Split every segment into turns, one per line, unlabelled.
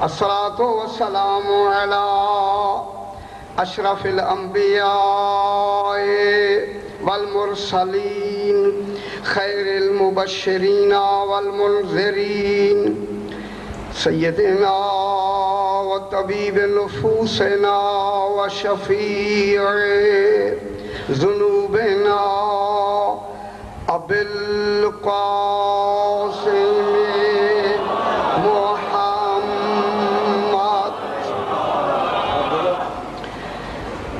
الصلاة والسلام على أشرف الأنبياء والمرسلين خير المبشرين والمنذرين سيدنا وطبيب نفوسنا وشفيع ذنوبنا أبي القاسم محمد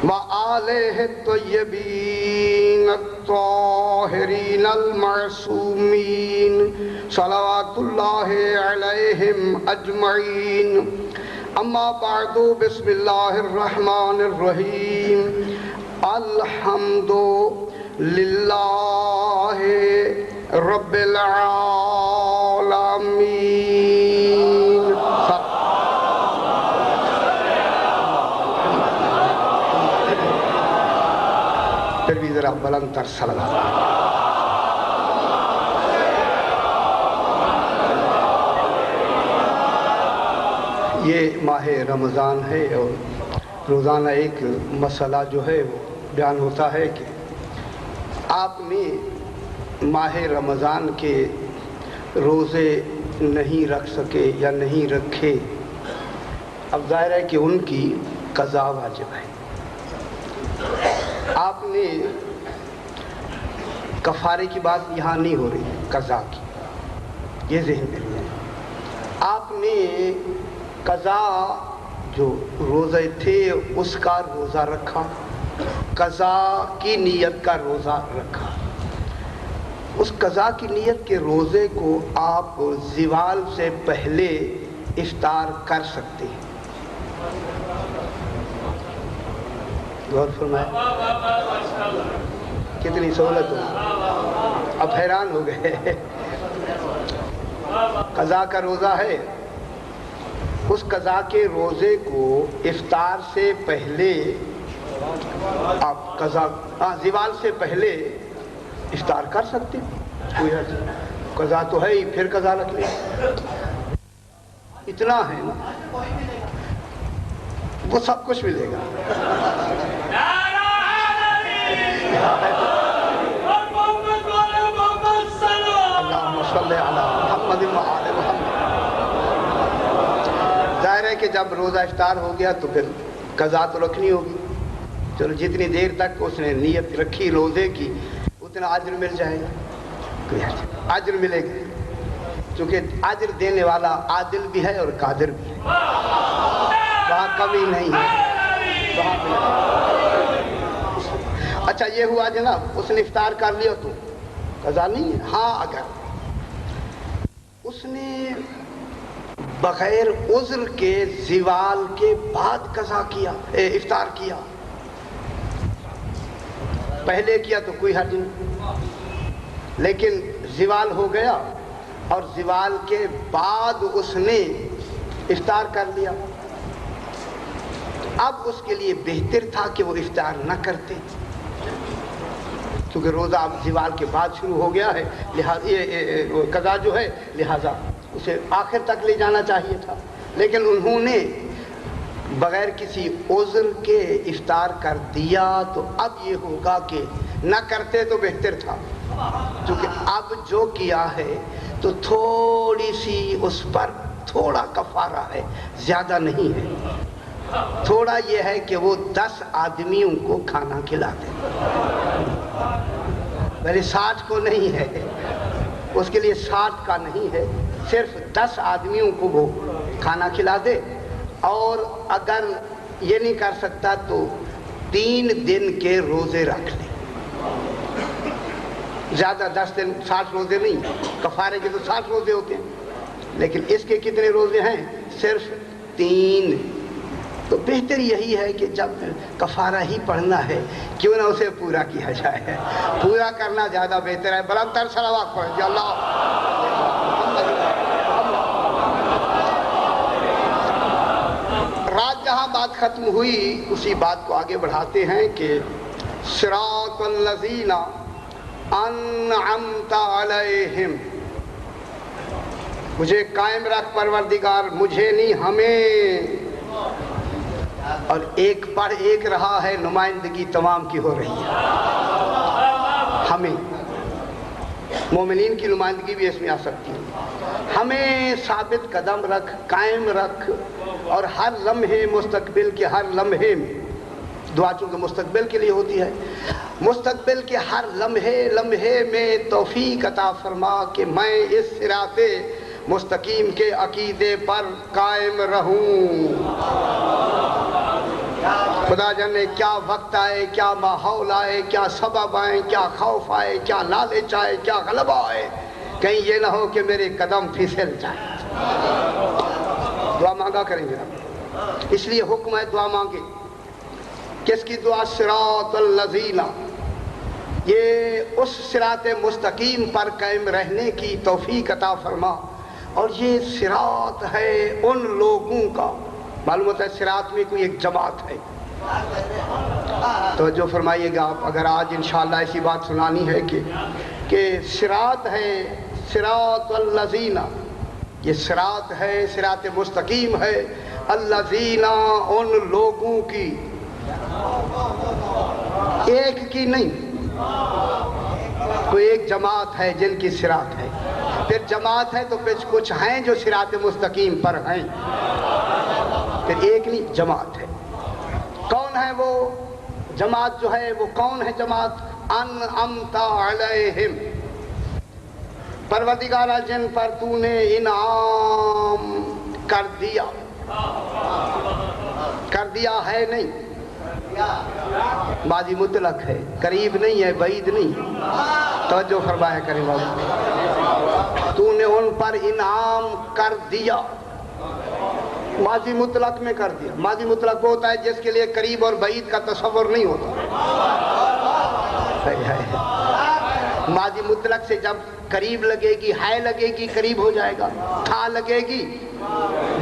وآله الطيبين الطاهرين المعصومين صلوات الله عليهم أجمعين. أما بعد، بسم الله الرحمن الرحيم. الحمد لله رب العالمين. پھر بھی ذرا بلند تر صلوات. یہ ماہ رمضان ہے اور روزانہ ایک مسئلہ جو ہے وہ بیان ہوتا ہے کہ آپ نے ماہ رمضان کے روزے نہیں رکھ سکے یا نہیں رکھے. اب ظاہر ہے کہ ان کی قضا واجب ہے. آپ نے کفارے کی بات یہاں نہیں ہو رہی، قضا کی، یہ ذہن میں لیں. آپ نے قضا جو روزے تھے اس کا روزہ رکھا، قضا کی نیت کا روزہ رکھا. اس قضا کی نیت کے روزے کو آپ زوال سے پہلے افطار کر سکتے ہیں. غور فرمائے، کتنی سہولت ہو. اب حیران ہو گئے. قضا کا روزہ ہے، اس قضا کے روزے کو افطار سے پہلے آپ زوال سے پہلے افطار کر سکتے ہیں. کوئی حرج نہیں. قضا تو ہے ہی، پھر قضا رکھ لیں. اتنا ہے نا، وہ سب کچھ ملے گا. اللہم صلی علی محمد وآل محمد. ظاہر ہے کہ جب روزہ افطار ہو گیا تو پھر قضا تو رکھنی ہوگی. چلو جتنی دیر تک اس نے نیت رکھی روزے کی اتنا اجر مل جائے گا. اجر ملے گا چونکہ اجر دینے والا عادل بھی ہے اور قادر بھی ہے. وہاں کمی نہیں ہے. اچھا یہ ہوا جناب، اس نے افطار کر لیا تو قضا نہیں ہے. ہاں اگر اس نے بغیر عذر کے زوال کے بعد قضا کیا، افطار کیا، پہلے کیا تو کوئی حرج نہیں. لیکن زوال ہو گیا اور زوال کے بعد اس نے افطار کر لیا، اب اس کے لیے بہتر تھا کہ وہ افطار نہ کرتے، کیونکہ روزہ اب زوال کے بعد شروع ہو گیا ہے. لہذا یہ قضا جو ہے لہذا اسے آخر تک لے جانا چاہیے تھا. لیکن انہوں نے بغیر کسی عذر کے افطار کر دیا تو اب یہ ہوگا کہ نہ کرتے تو بہتر تھا. کیونکہ اب جو کیا ہے تو تھوڑی سی اس پر تھوڑا کفارہ ہے، زیادہ نہیں ہے. تھوڑا یہ ہے کہ وہ 10 آدمیوں کو کھانا کھلا دے. میرے 60 کو نہیں ہے، اس کے لیے 60 کا نہیں ہے، صرف 10 آدمیوں کو وہ کھانا کھلا دے. اور اگر یہ نہیں کر سکتا تو 3 دن کے روزے رکھ لے. زیادہ 10 دن 60 روزے نہیں، کفارے کے تو 60 روزے ہوتے ہیں، لیکن اس کے کتنے روزے ہیں؟ صرف 3. تو بہتر یہی ہے کہ جب کفارہ ہی پڑھنا ہے کیوں نہ اسے پورا کیا جائے. پورا کرنا زیادہ بہتر ہے. بلند تر صلوات پڑھیں. اللہ رات جہاں بات ختم ہوئی اسی بات کو آگے بڑھاتے ہیں کہ صراط الذین انعمت علیہم مجھے قائم رکھ پروردگار، مجھے نہیں ہمیں. اور ایک پر ایک رہا ہے، نمائندگی تمام کی ہو رہی ہے. ہمیں مومنین کی نمائندگی بھی اس میں آ سکتی ہے. ہمیں ثابت قدم رکھ، قائم رکھ، اور ہر لمحے مستقبل کے ہر لمحے میں دعا چونکہ مستقبل کے لیے ہوتی ہے، مستقبل کے ہر لمحے میں توفیق عطا فرما کہ میں اس صراط مستقیم کے عقیدے پر قائم رہوں. خدا جانے کیا وقت آئے، کیا ماحول آئے، کیا سبب آئے، کیا خوف آئے، کیا لالچ آئے، کیا غلبہ آئے، کہیں یہ نہ ہو کہ میرے قدم پھسل جائیں. دعا مانگا کریں گے. اس لیے حکم ہے دعا مانگے. کس کی دعا؟ صراط الذین، یہ اس صراط مستقیم پر قائم رہنے کی توفیق عطا فرما. اور یہ صراط ہے ان لوگوں کا، معلوم ہوتا ہے صراط میں کوئی ایک جماعت ہے. توجہ فرمائیے گا آپ، اگر آج انشاءاللہ ایسی بات سنانی ہے کہ صراط ہے، صراط الذین، یہ صراط ہے، صراط مستقیم ہے، الذین، ان لوگوں کی، ایک کی نہیں، کوئی ایک جماعت ہے جن کی صراط ہے. پھر جماعت ہے تو پھر کچھ ہیں جو صراط مستقیم پر ہیں، پھر ایک نہیں، جماعت ہے. کون ہے وہ جماعت جو ہے؟ وہ کون ہے جماعت؟ انعمت علیہم، پروردگارہ جن پر تو نے انعام کر دیا. کر دیا ہے نہیں، ماضی مطلق ہے، قریب نہیں ہے، بعید نہیں. توجہ فرمایا کریں بابا. تو نے ان پر انعام کر دیا، ماضی مطلق میں کر دیا. ماضی مطلق وہ ہوتا ہے جس کے لیے قریب اور بعید کا تصور نہیں ہوتا. ماضی مطلق سے جب قریب لگے گی، ہے لگے گی، قریب ہو جائے گا، تھا لگے گی،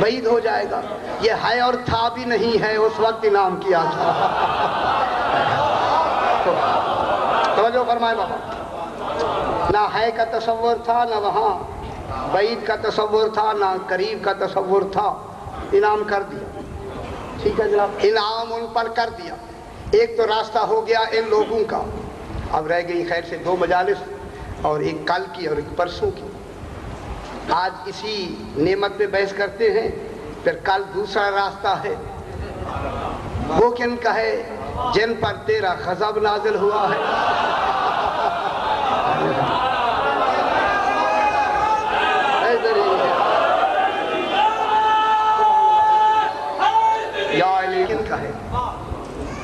بعید ہو جائے گا. یہ ہے اور تھا بھی نہیں ہے، اس وقت انعام کیا تھا. توجہ فرمائے بابا. نہ ہے کا تصور تھا، نہ وہاں بعید کا تصور تھا، نہ قریب کا تصور تھا. انعام کر دیا. ٹھیک ہے جناب، انعام ان پر کر دیا. ایک تو راستہ ہو گیا ان لوگوں کا. اب رہ گئی خیر سے 2 مجالس، اور ایک کل کی اور ایک پرسوں کی. آج اسی نعمت پہ بحث کرتے ہیں. پھر کل دوسرا راستہ ہے، وہ کن کا ہے؟ جن پر تیرا غضب نازل ہوا ہے. یا علی کن کا ہے؟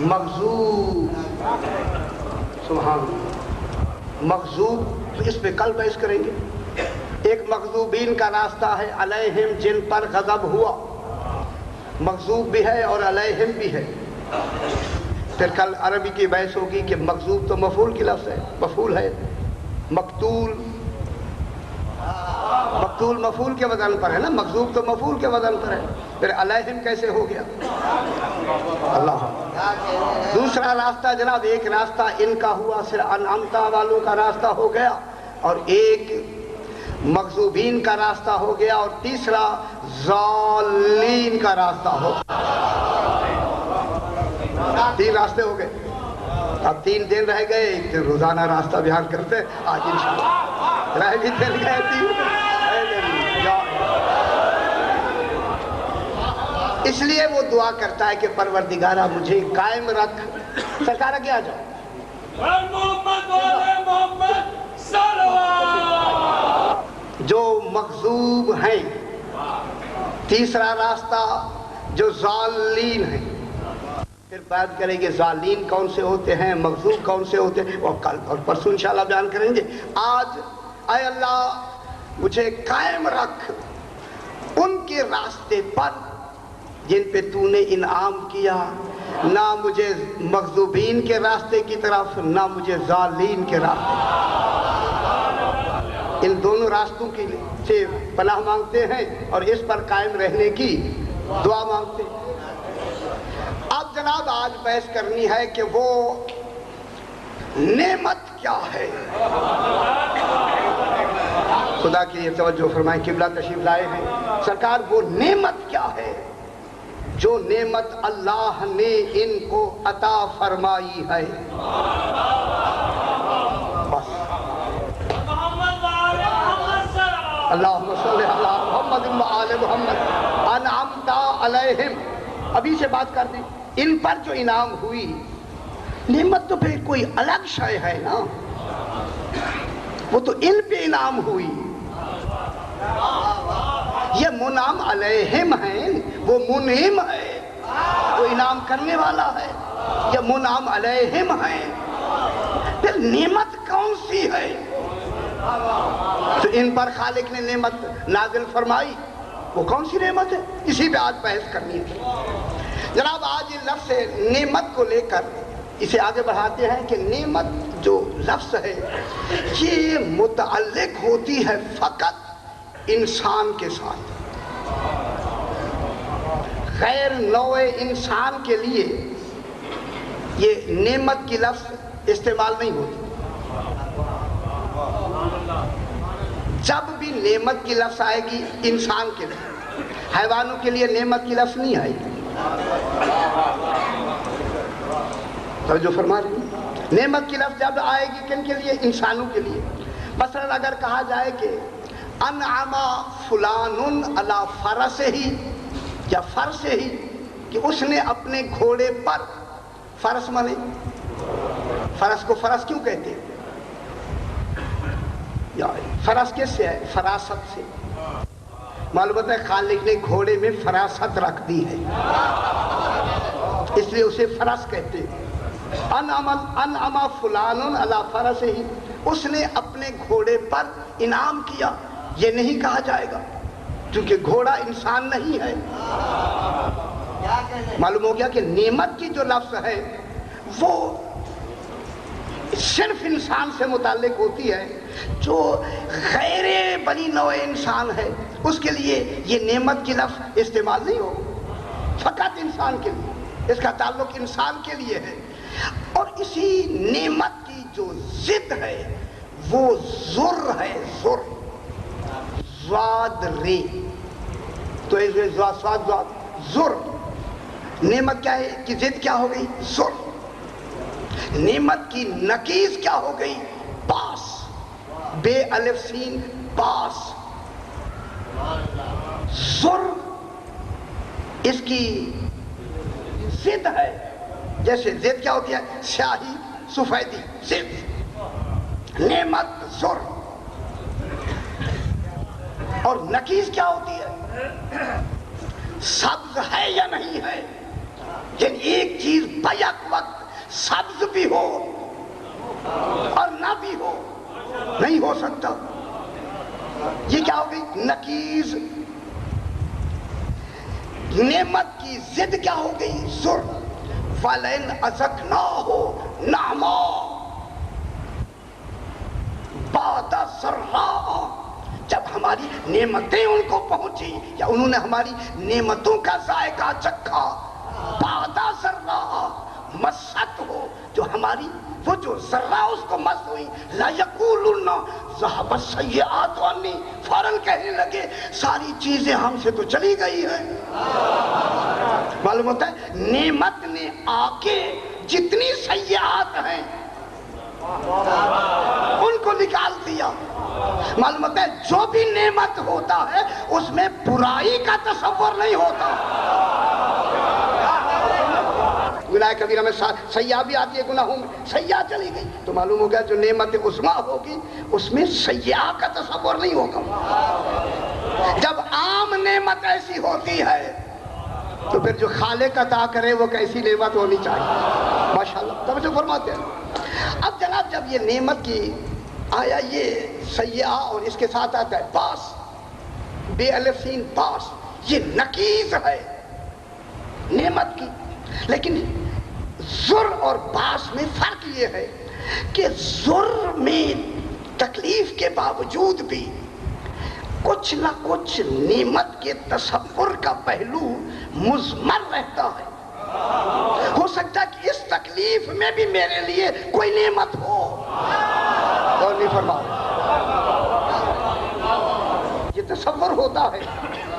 مغضوب. سبحان اللہ، مغضوب. اس پہ کل بحث کریں گے. ایک مغضوبین کا راستہ ہے، علیہم جن پر غضب ہوا. مغضوب بھی ہے اور علیہم بھی ہے. پھر کل عربی کی بحث ہوگی کہ مغضوب تو مفعول کی لفظ ہے، مفعول ہے. مقتول، مقتول مفعول کے وزن پر ہے نا، مغضوب تو مفعول کے وزن پر ہے. پھر علیہم کیسے ہو گیا؟ اللہ. دوسرا راستہ جناب، ایک راستہ ان کا ہوا، صرف انعمتا والوں کا راستہ ہو گیا، اور ایک مغضوبین کا راستہ ہو گیا، اور تیسرا ضالین کا راستہ ہو. 3 راستے ہو گئے. اب 3 دن رہ گئے. ایک دن روزانہ راستہ بیان کرتے ہیں آج انشاءاللہ. رہ بھی دن گئے 3. اس لیے وہ دعا کرتا ہے کہ پروردگارہ مجھے قائم رکھ. سرکار آگے آ جاؤ. جو مغضوب ہیں. تیسرا راستہ جو ضالین ہیں. پھر بات کریں گے ضالین کون سے ہوتے ہیں، مغضوب کون سے ہوتے ہیں، اور کل اور پرسوں انشاءاللہ بیان کریں گے. آج اے اللہ مجھے قائم رکھ ان کے راستے پر جن پہ تو نے انعام کیا. نہ مجھے مغضوبین کے راستے کی طرف، نہ مجھے ضالین کے راستے. ان دونوں راستوں کی سے پناہ مانگتے ہیں اور اس پر قائم رہنے کی دعا مانگتے ہیں. اب جناب آج بحث کرنی ہے کہ وہ نعمت کیا ہے. خدا کی یہ توجہ فرمائیں، قبلہ تشریف لائے ہیں سرکار، وہ نعمت کیا ہے جو نعمت اللہ نے ان کو عطا فرمائی ہے؟ بس اللہم صلی علی محمد و آل محمد انعمت علیہم. ابھی سے بات کر دیں، ان پر جو انعام ہوئی، نعمت تو پھر کوئی الگ شے ہے نا، وہ تو ان پہ انعام ہوئی. یہ منعم علیہم ہیں، وہ منعم ہے، وہ انعام کرنے والا ہے. یہ منعم علیہم ہیں، پھر نعمت کون سی ہے؟ تو ان پر خالق نے نعمت نازل فرمائی، وہ کون سی نعمت ہے؟ اسی پہ آج بحث کرنی ہے جناب. آج یہ لفظ نعمت کو لے کر اسے آگے بڑھاتے ہیں کہ نعمت جو لفظ ہے یہ متعلق ہوتی ہے فقط انسان کے ساتھ، غیر نوع انسان کے لیے یہ نعمت کی لفظ استعمال نہیں ہوتی. جب بھی نعمت کی لفظ آئے گی انسان کے لیے، حیوانوں کے لیے نعمت کی لفظ نہیں آئے گی. توجہ فرما رہی ہیں؟ نعمت کی لفظ جب آئے گی کن کے لیے؟ انسانوں کے لیے. مثلا اگر کہا جائے کہ انعم فلان علی فرسہ یا فرسہ، کہ اس نے اپنے گھوڑے پر، فرس مانے فرس کو فرس کیوں کہتے ہیں؟ فرس کس سے ہے؟ فراست سے. معلومات ہے خالق نے گھوڑے میں فراست رکھ دی ہے، اس لیے اسے فرس کہتے ہیں. انعم فلان علی فرسہ، اس نے اپنے گھوڑے پر انعام کیا، یہ نہیں کہا جائے گا کیونکہ گھوڑا انسان نہیں ہے. معلوم ہو گیا کہ نعمت کی جو لفظ ہے وہ صرف انسان سے متعلق ہوتی ہے. جو غیر بنی نوع انسان ہے اس کے لیے یہ نعمت کی لفظ استعمال نہیں ہو، فقط انسان کے لیے، اس کا تعلق انسان کے لیے ہے. اور اسی نعمت کی جو ضد ہے وہ ذر ہے، ذر، زاد ری، تو ذر. نعمت کیا ہے کہ ضد کیا ہو گئی؟ ذر. نعمت کی نقیض کیا ہو گئی؟ باس، بے الف سین باس. ذر اس کی ضد ہے. جیسے ضد کیا ہوتی ہے؟ سیاہی سفیدی، ضد. نعمت ذر. اور نقیض کیا ہوتی ہے؟ سبز ہے یا نہیں ہے. یعنی ایک چیز بیک وقت سبز بھی ہو اور نہ بھی ہو، نہیں ہو سکتا. یہ کیا ہو گئی؟ نقیض. نعمت کی ضد کیا ہو گئی؟ ذر. فَلَئِنْ أَذَقْنَاهُ نَعْمًا بَعْدَ ضَرَّاءَ، جب ہماری نعمتیں ان کو پہنچی یا انہوں نے ہماری نعمتوں کا ذائقہ چکھا، بعد ذرہ مست ہو، جو ہماری وہ جو ذرہ اس کو مس ہوئی، لا یقولن ذهب السیئات عنی، فوراً کہنے لگے ساری چیزیں ہم سے تو چلی گئی ہیں. معلوم ہوتا ہے نعمت نے آ کے جتنی سیئات ہیں ان کو نکال دیا. معلوم ہوتا ہے جو بھی نعمت ہوتا ہے اس میں برائی کا تصور نہیں ہوتا. گناہ کبیرہ میں سیاح بھی آتی ہے، گناہوں میں سیاح چلی گئی، تو معلوم ہو گیا جو نعمت عظمیٰ ہوگی اس میں سیاح کا تصور نہیں ہوگا. جب عام نعمت ایسی ہوتی ہے تو پھر جو خالق عطا کرے وہ کیسی نعمت ہونی چاہیے. ماشاءاللہ توجہ فرماتے ہیں. اب جناب جب یہ نعمت کی آیا یہ سیاح اور اس کے ساتھ آتا ہے باس، بے الف سین باس، یہ نقیض ہے نعمت کی. لیکن ذر اور باس میں فرق یہ ہے کہ ذر میں تکلیف کے باوجود بھی کچھ نہ کچھ نعمت کے تصور کا پہلو مضمر رہتا ہے. ہو سکتا ہے کہ اس تکلیف میں بھی میرے لیے کوئی نعمت ہو. اور نہیں فرما تصور ہوتا ہے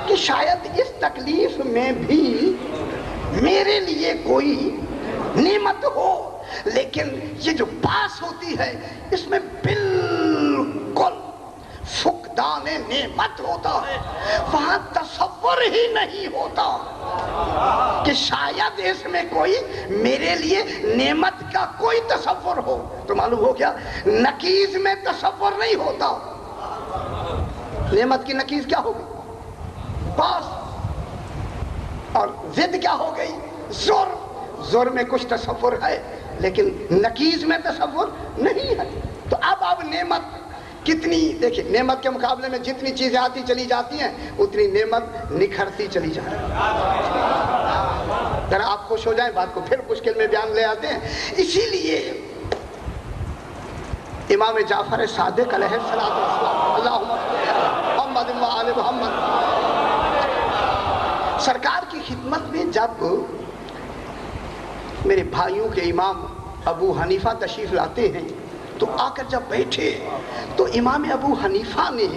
کہ شاید اس تکلیف میں بھی میرے لیے کوئی نعمت ہو، لیکن یہ جو پاس ہوتی ہے اس میں بالکل فقدان نعمت ہوتا ہے، وہاں تصور ہی نہیں ہوتا کہ شاید اس میں کوئی میرے لیے نعمت کا کوئی تصور ہو۔ تو معلوم ہو گیا نکیز میں تصور نہیں ہوتا۔ نعمت کی نکیز کیا ہوگی؟ پاس۔ اور ضد کیا ہو گئی؟ زور۔ زور میں کچھ تصور ہے لیکن نکیز میں تصور نہیں ہے۔ تو اب نعمت کتنی، دیکھیں نعمت کے مقابلے میں جتنی چیزیں آتی چلی جاتی ہیں اتنی نعمت نکھرتی چلی جاتی ہے۔ ذرا آپ خوش ہو جائیں، بات کو پھر مشکل میں بیان لے آتے ہیں۔ اسی لیے امام جعفر صادق علیہ السلام اللہم صلی علی محمد و آل محمد، سرکار کی خدمت میں جب میرے بھائیوں کے امام ابو حنیفہ تشریف لاتے ہیں تو آ کر جب بیٹھے تو امام ابو حنیفہ نے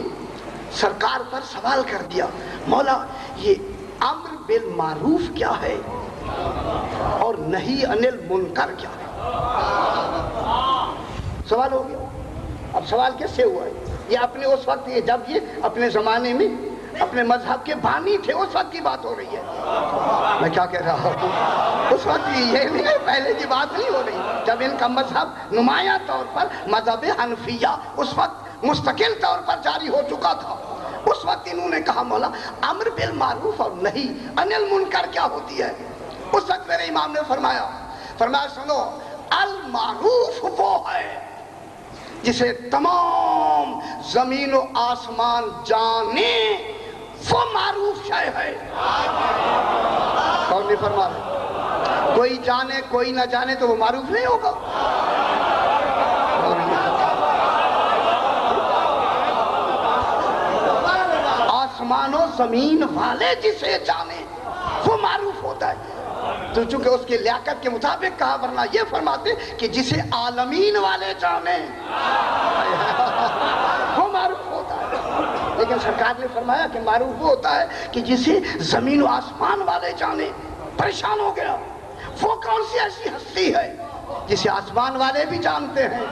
سرکار پر سوال کر دیا، مولا یہ امر بالمعروف کیا ہے اور نہی عن المنکر کیا ہے؟ سوال ہو گیا۔ اب سوال کیسے سے ہوا ہے؟ یہ اپنے اس وقت، یہ جب یہ اپنے زمانے میں اپنے مذہب کے بانی تھے اس وقت کی بات ہو رہی ہے۔ میں کیا کہہ رہا ہوں، اس وقت یہ نہیں ہے، پہلے کی بات نہیں ہو رہی جب ان کا مذہب نمایاں طور پر مذہب حنفیہ اس وقت مستقل طور پر جاری ہو چکا تھا۔ اس وقت انہوں نے کہا مولا امر بالمعروف اور نہی عن المنکر کیا ہوتی ہے؟ اس وقت میرے امام نے فرمایا سنو، المعروف وہ ہے جسے تمام زمین و آسمان جانے، وہ معروف شے ہے۔ کون نہیں فرما رہا؟ کوئی جانے کوئی نہ جانے تو وہ معروف نہیں ہوگا۔ آسمان و زمین والے جسے جانے وہ معروف ہوتا ہے۔ تو چونکہ اس کی لیاقت کے مطابق کہا، ورنہ یہ فرماتے کہ جسے عالمین والے جانے وہ معروف ہوتا ہے۔ لیکن سرکار نے فرمایا کہ معروف وہ ہوتا ہے کہ جسے زمین و آسمان والے جانے۔ پریشان ہو گیا، وہ کون سی ایسی ہستی ہے جسے آسمان والے بھی جانتے ہیں،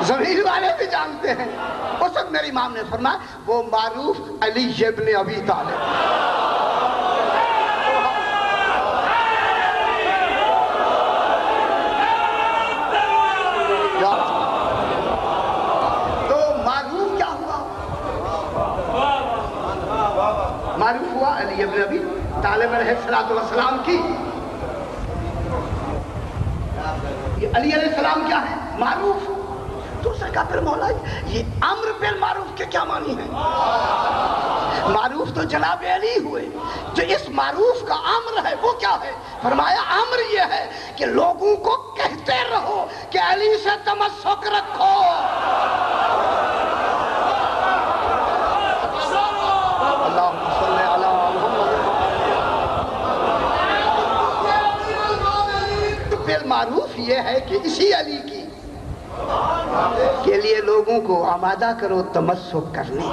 زمین والے بھی جانتے ہیں؟ اس وقت میرے امام نے فرمایا وہ معروف علی ابن ابی طالب۔ معروف ہوا علی ابن ابی طالب علیہ السلام کی۔ یہ علی علیہ السلام کیا ہے؟ معروف۔ تو اس نے کہا پھر مولا یہ امر بالمعروف کے کیا معنی ہے؟ معروف تو جناب علی ہوئے، جو اس معروف کا امر ہے وہ کیا ہے؟ فرمایا امر یہ ہے کہ لوگوں کو کہتے رہو کہ علی سے تمسک رکھو۔ معروف یہ ہے کہ اسی علی کی کے لیے لوگوں کو آمادہ کرو تمسک کرنے۔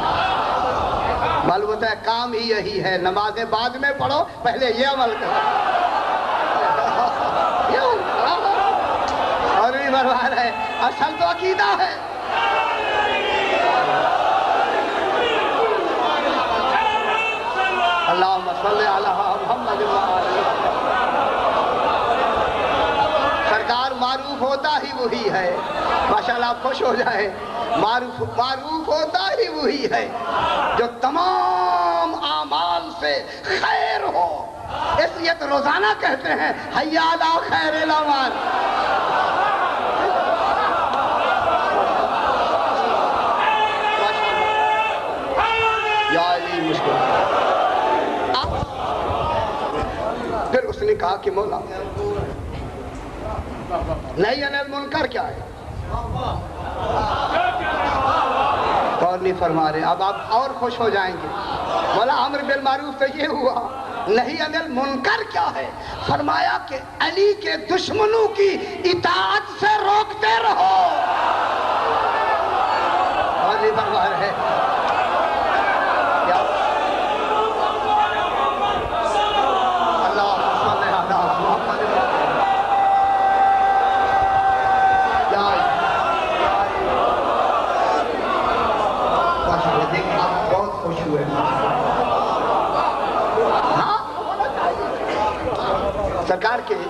معلوم ہوتا ہے کام ہی یہی ہے، نمازیں بعد میں پڑھو، پہلے یہ عمل کرو۔ اور بھی برباد ہے، اصل تو عقیدہ ہے۔ اللہم صلی علی محمد و آل محمد۔ سرکار معروف ہوتا ہی وہی ہے، ماشاءاللہ آپ خوش ہو جائیں، معروف ہوتا ہی وہی ہے جو تمام اعمال سے خیر ہو۔ اس لیے تو روزانہ کہتے ہیں حی علی خیر الاعمال۔ یا علی مشکل۔ پھر اس نے کہا کہ مولا نہی عن المنکر کیا ہے؟ اور نہیں فرما رہے، اب آپ اور خوش ہو جائیں گے۔ مولا امر بالمعروف تو یہ ہوا، نہی عن المنکر کیا ہے؟ فرمایا کہ علی کے دشمنوں کی اطاعت سے روکتے رہو۔ اور نہیں فرما رہے، کے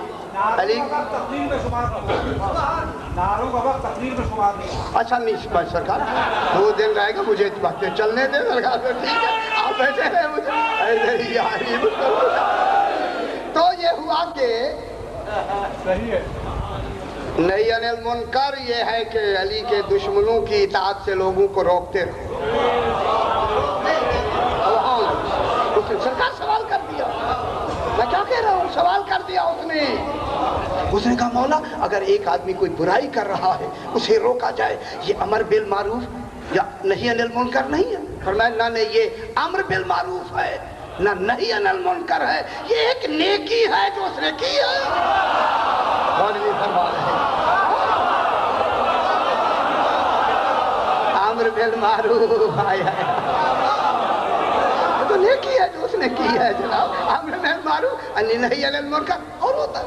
علی
تقریر میں شمار ناروں کا وقت تقریر میں شمار نہیں.
اچھا نہیں سرکار 2 دن رہے گا مجھے باتیں چلنے دیں سرکار. تو ٹھیک ہے آپ بیٹھے رہے مجھے تو یہ ہوا کہ
صحیح ہے.
نہی عن المنکر یہ ہے کہ علی کے دشمنوں کی اطاعت سے لوگوں کو روکتے رہے. سرکار سوال کر دیا, میں کیا کہہ رہا ہوں, سوال کر دیا اس نے کہا مولا اگر ایک آدمی کوئی برائی کر رہا ہے اسے روکا جائے, یہ امر بالمعروف یا نہی عن المنکر نہیں ہے؟ فرمایا نہ یہ امر بالمعروف ہے نہ نہی عن المنکر ہے, یہ ایک نیکی ہے جو اس نے کی ہے. مولوی فرما رہے ہیں امر بالمعروف تو نیکی ہے جو اس نے کی ہے جناب. امر بالمعروف نہی عن المنکر اور ہوتا ہے.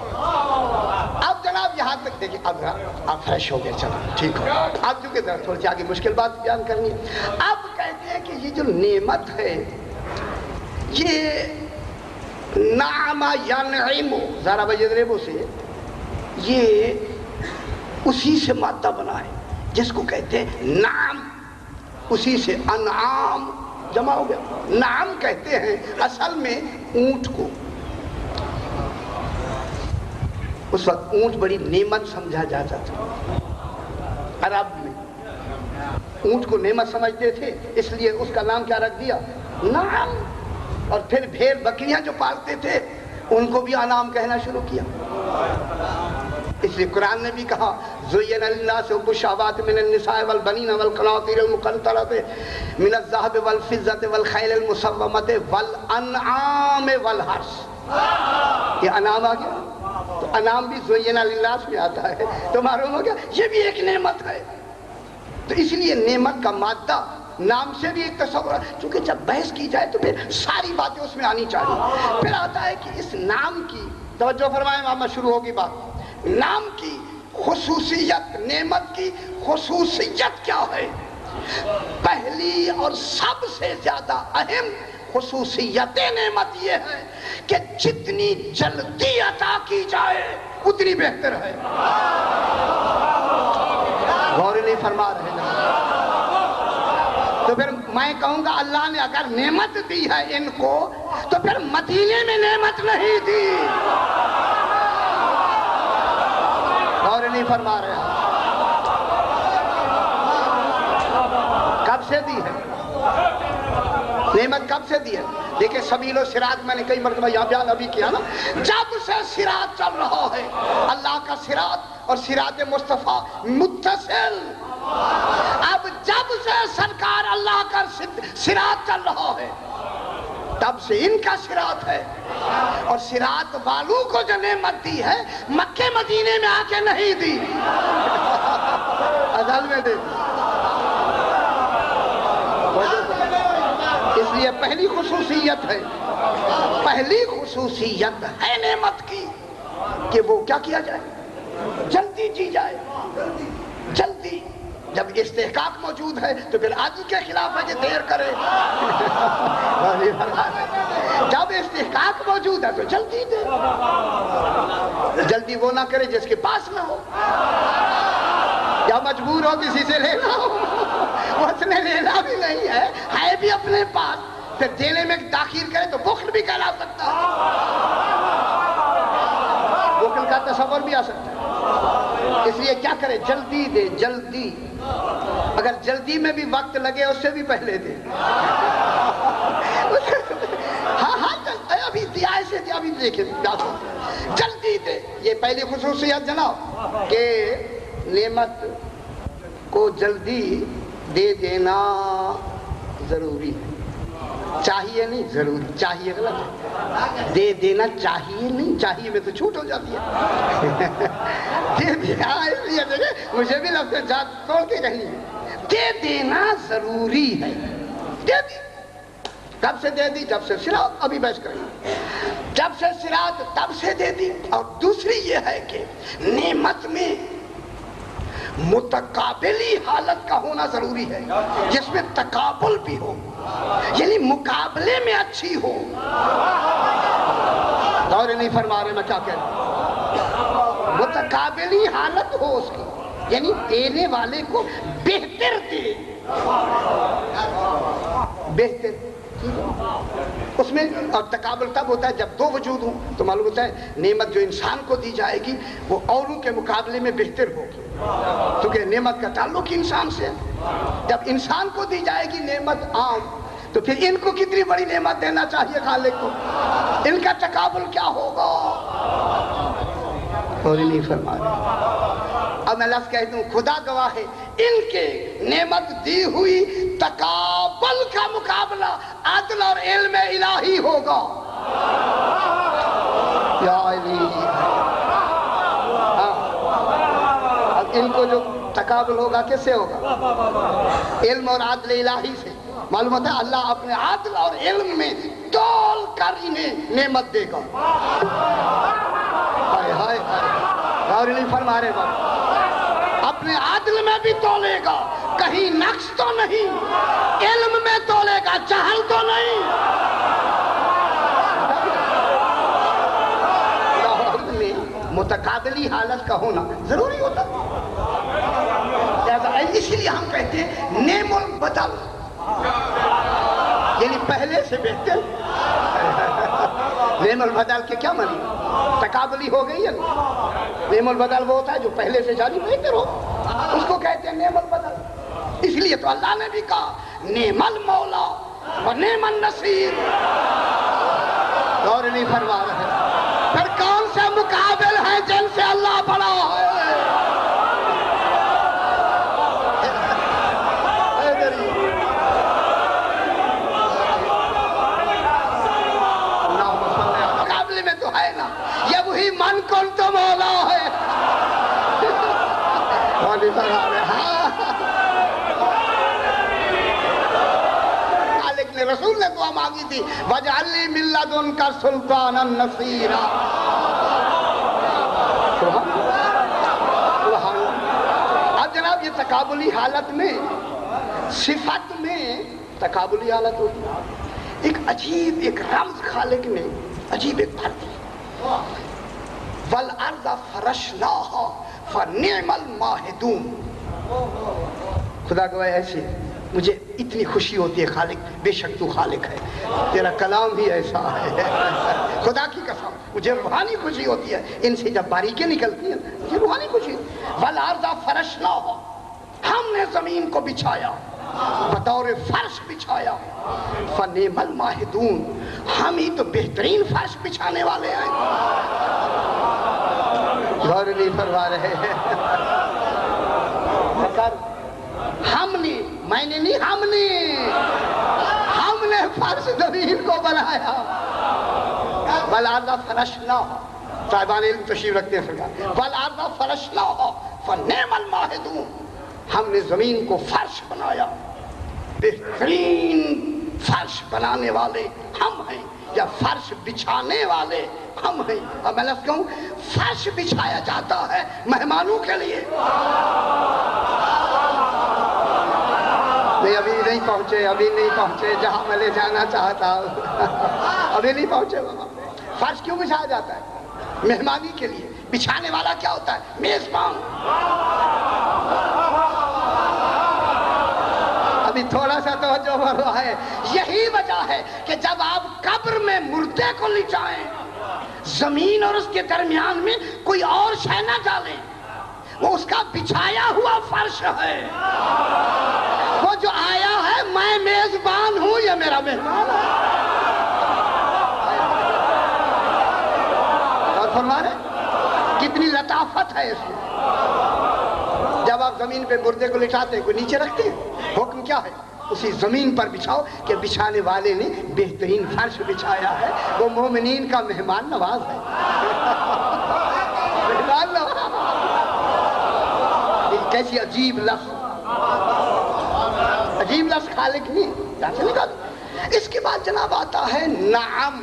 اب جناب یہاں تک دیکھیں, اب آپ فریش ہو گئے, چلو ٹھیک ہو. اب چونکہ تھوڑی سی آگے مشکل بات بیان کرنی ہے. اب کہتے ہیں کہ یہ جو نعمت ہے یہ نعم ینعم ذرا بجدریبو سے یہ اسی سے مادہ بنا ہے جس کو کہتے ہیں نعم, اسی سے انعام جمع ہو گیا. نعم کہتے ہیں اصل میں اونٹ کو. اس وقت اونٹ بڑی نعمت سمجھا جاتا تھا عرب میں. اونٹ کو نعمت سمجھتے تھے اس لیے اس کا نام کیا رکھ دیا, نعم. اور پھر بھیڑ بکریاں جو پالتے تھے ان کو بھی انعام کہنا شروع کیا. اس لیے قرآن نے بھی کہا زین للناس حب الشہوات من النساء والبنین والقناطیر المقنطرۃ من الذهب والفضة والخیل المسومة والانعام والحرث. یہ انعام آ گیا تو انعام بھی زین للناس میں آتا ہے, تو معلوم ہو گیا یہ بھی ایک نعمت ہے. تو اس لیے نعمت کا مادہ نام سے بھی ایک تصور ہے, چونکہ جب بحث کی جائے تو پھر ساری باتیں اس میں آنی چاہیے. پھر آتا ہے کہ اس نام کی توجہ فرمائیں, وہاں شروع ہوگی بات. نام کی خصوصیت, نعمت کی خصوصیت کیا ہے؟ پہلی اور سب سے زیادہ اہم خصوصیت نعمت یہ ہے کہ جتنی جلدی عطا کی جائے اتنی بہتر ہے. غور نہیں فرما رہے نا. تو پھر میں کہوں گا اللہ نے اگر نعمت دی ہے ان کو تو پھر مدینے میں نعمت نہیں دی. غور نہیں فرما رہے. کب سے دی ہے نعمت, کب سے دی ہے؟ دیکھیں سبیل و صراط میں نے کئی مرتبہ یہاں بیان ابھی کیا نا, جب سے صراط چل رہا ہے اللہ کا صراط اور صراط مصطفیٰ متصل. اب جب سے سرکار اللہ کا صراط چل رہا ہے تب سے ان کا صراط ہے. اور صراط والوں کو جو نعمت دی ہے مکے مدینے میں آ کے نہیں دی, اصل میں دی. اس لیے پہلی خصوصیت ہے, پہلی خصوصیت ہے نعمت کی کہ وہ کیا کیا جائے, جلدی جی جائے. جلدی جب استحقاق موجود ہے تو پھر عدل کے خلاف ہے کہ دیر کرے. جب استحقاق موجود ہے تو جلدی دے. جلدی وہ نہ کرے جس کے پاس نہ ہو, یا مجبور ہو کسی سے لینا ہو, اس نے لینا بھی نہیں ہے بھی اپنے پاس, پھر دینے میں تاخیر کرے تو بخل بھی کہلا سکتا ہے. بخل کا تصور بھی آ سکتا ہے. اس لیے کیا کرے, جلدی دے. جلدی اگر جلدی میں بھی وقت لگے اس سے بھی پہلے دے. ہاں ابھی دیا ایسے دیا, ابھی دیکھیں جلدی دے. یہ پہلی خصوصیت جناب کہ نعمت کو جلدی دے دینا ضروری ہے. چاہیے نہیں, ضروری. چاہیے غلط ہے, دے دینا چاہیے نہیں, چاہیے میں تو چھوٹ ہو جاتی ہے. دے دینا اس لیے دیکھیں مجھے بھی لفظ توڑ کے کہیں دے دینا ضروری ہے. دے دی. کب سے دے دی؟ جب سے صراط, ابھی بحث کریں, جب سے صراط تب سے دے دی. اور دوسری یہ ہے کہ نعمت میں متقابلی حالت کا ہونا ضروری ہے, جس میں تقابل بھی ہو, یعنی مقابلے میں اچھی ہو. غور نہیں فرما رہے میں کیا کہہ رہا ہوں. متقابلی حالت ہو اس کی، یعنی دینے والے کو بہتر دے، بہتر اس میں. اور تقابل تب ہوتا ہے جب دو وجود ہوں، تو معلوم ہوتا ہے نعمت جو انسان کو دی جائے گی وہ اوروں کے مقابلے میں بہتر ہوگی، کیونکہ نعمت کا تعلق ہی انسان سے ہے. جب انسان کو دی جائے گی نعمت عام، تو پھر ان کو کتنی بڑی نعمت دینا چاہیے خالق کو، ان کا تقابل کیا ہوگا. اور نہیں فرما رہے. اب میں لفظ کہتا ہوں خدا گواہ ہے، ان کے نعمت دی ہوئی تقابل کا مقابلہ عدل اور علم الہی ہوگا. یا الہی. اب ان کو جو تقابل ہوگا کس سے ہوگا؟ علم اور عدل الہی سے. معلوم ہوتا ہے اللہ اپنے عدل اور علم میں تول کر انہیں نعمت دے گا. ہائے ہائے ہائے، غور نہیں فرما رہے بابا. اپنے عدل میں بھی تولے گا، کہیں نقص تو نہیں، علم میں تولے گا، جہل تو نہیں. متقابلی حالت کا ہونا ضروری ہوتا ہے. اس لیے ہم کہتے ہیں نعم البدل، یعنی پہلے سے بہتر. نعم البدل کے کیا معنی؟ تقابلی ہو گئی ہے. نعم البدل وہ ہوتا ہے جو پہلے سے جاری بہتر ہو، اس کو کہتے ہیں نعم البدل. اس لیے تو اللہ نے بھی کہا نعم المولا و نعم النصیر. اور نہیں فرما رہے. پھر کون سے مقابل ہیں جن سے اللہ بڑا ہے؟ مقابلے میں تو ہے نا، یہ وہی من کن تو مولا ہے. لیکن رسول نے دعا مانگی تھی وَجْعَلْ لِي مِن لَّدُنْكَ سُلْطَانًا نَصِيرًا. اب جناب یہ تقابلی حالت میں، صفت میں تقابلی حالت ہوتی ہے. ایک عجیب ایک رمز خالق نے عجیب ایک بات دی. وَالْأَرْضَ فَرَشْنَاهَا فَنِعْمَ الْمَاهِدُونَ. خدا گواہ ایسی مجھے اتنی خوشی ہوتی ہے خالق، بے شک تو خالق ہے، تیرا کلام بھی ایسا ہے. خدا کی قسم مجھے روحانی خوشی ہوتی ہے ان سے جب باریکیں نکلتی ہیں، مجھے روحانی خوشی. وَالْأَرْضَ فَرَشْنَاهَا، ہم نے زمین کو بچھایا، بطور فرش بچھایا. فَنِعْمَ الْمَاهِدُونَ، ہم ہی تو بہترین فرش بچھانے والے ہیں. غور نہیں فرما رہے ہیں. ہم نے، میں نے نہیں، ہم نے فرش زمین کو بنایا. وَالْأَرْضَ فَرَشْنَاهَا، صاحبان علم تشریف رکھتے ہیں سرکار. وَالْأَرْضَ فَرَشْنَاهَا فَنِعْمَ الْمَاهِدُونَ، ہم نے زمین کو فرش بنایا. بہترین فرش بنانے والے ہم ہیں، یا فرش بچھانے والے ہم ہیں. اور میں لفظ کہوں فرش بچھایا جاتا ہے مہمانوں کے لیے. ابھی نہیں پہنچے جہاں میں لے جانا چاہتا ہوں. ابھی نہیں پہنچے بابا. فرش کیوں بچھایا جاتا ہے؟ مہمانی کے لیے. بچھانے والا کیا ہوتا ہے؟ میزبان. ابھی تھوڑا سا توجہ بڑھ رہا ہے. یہی وجہ ہے کہ جب آپ قبر میں مردے کو لٹائیں، زمین اور اس کے درمیان میں کوئی اور شے نہ ڈالیں، وہ اس کا بچھایا ہوا فرش ہے. وہ جو آیا ہے میں میزبان ہوں، یہ میرا مہمان ہے. اور فرما رہے کتنی لطافت ہے اس میں. جب آپ زمین پہ مردے کو لٹاتے ہیں کوئی نیچے رکھتے ہیں، حکم کیا ہے؟ اسی زمین پر بچھاؤ کہ بچھانے والے نے بہترین فرش بچھایا ہے. وہ مومنین کا مہمان نواز ہے. مہمان نواز. کیسی عجیب لفظ، عجیب لفظ خالق نہیں جہاں سے نکال. اس کے بعد جناب آتا ہے نعم.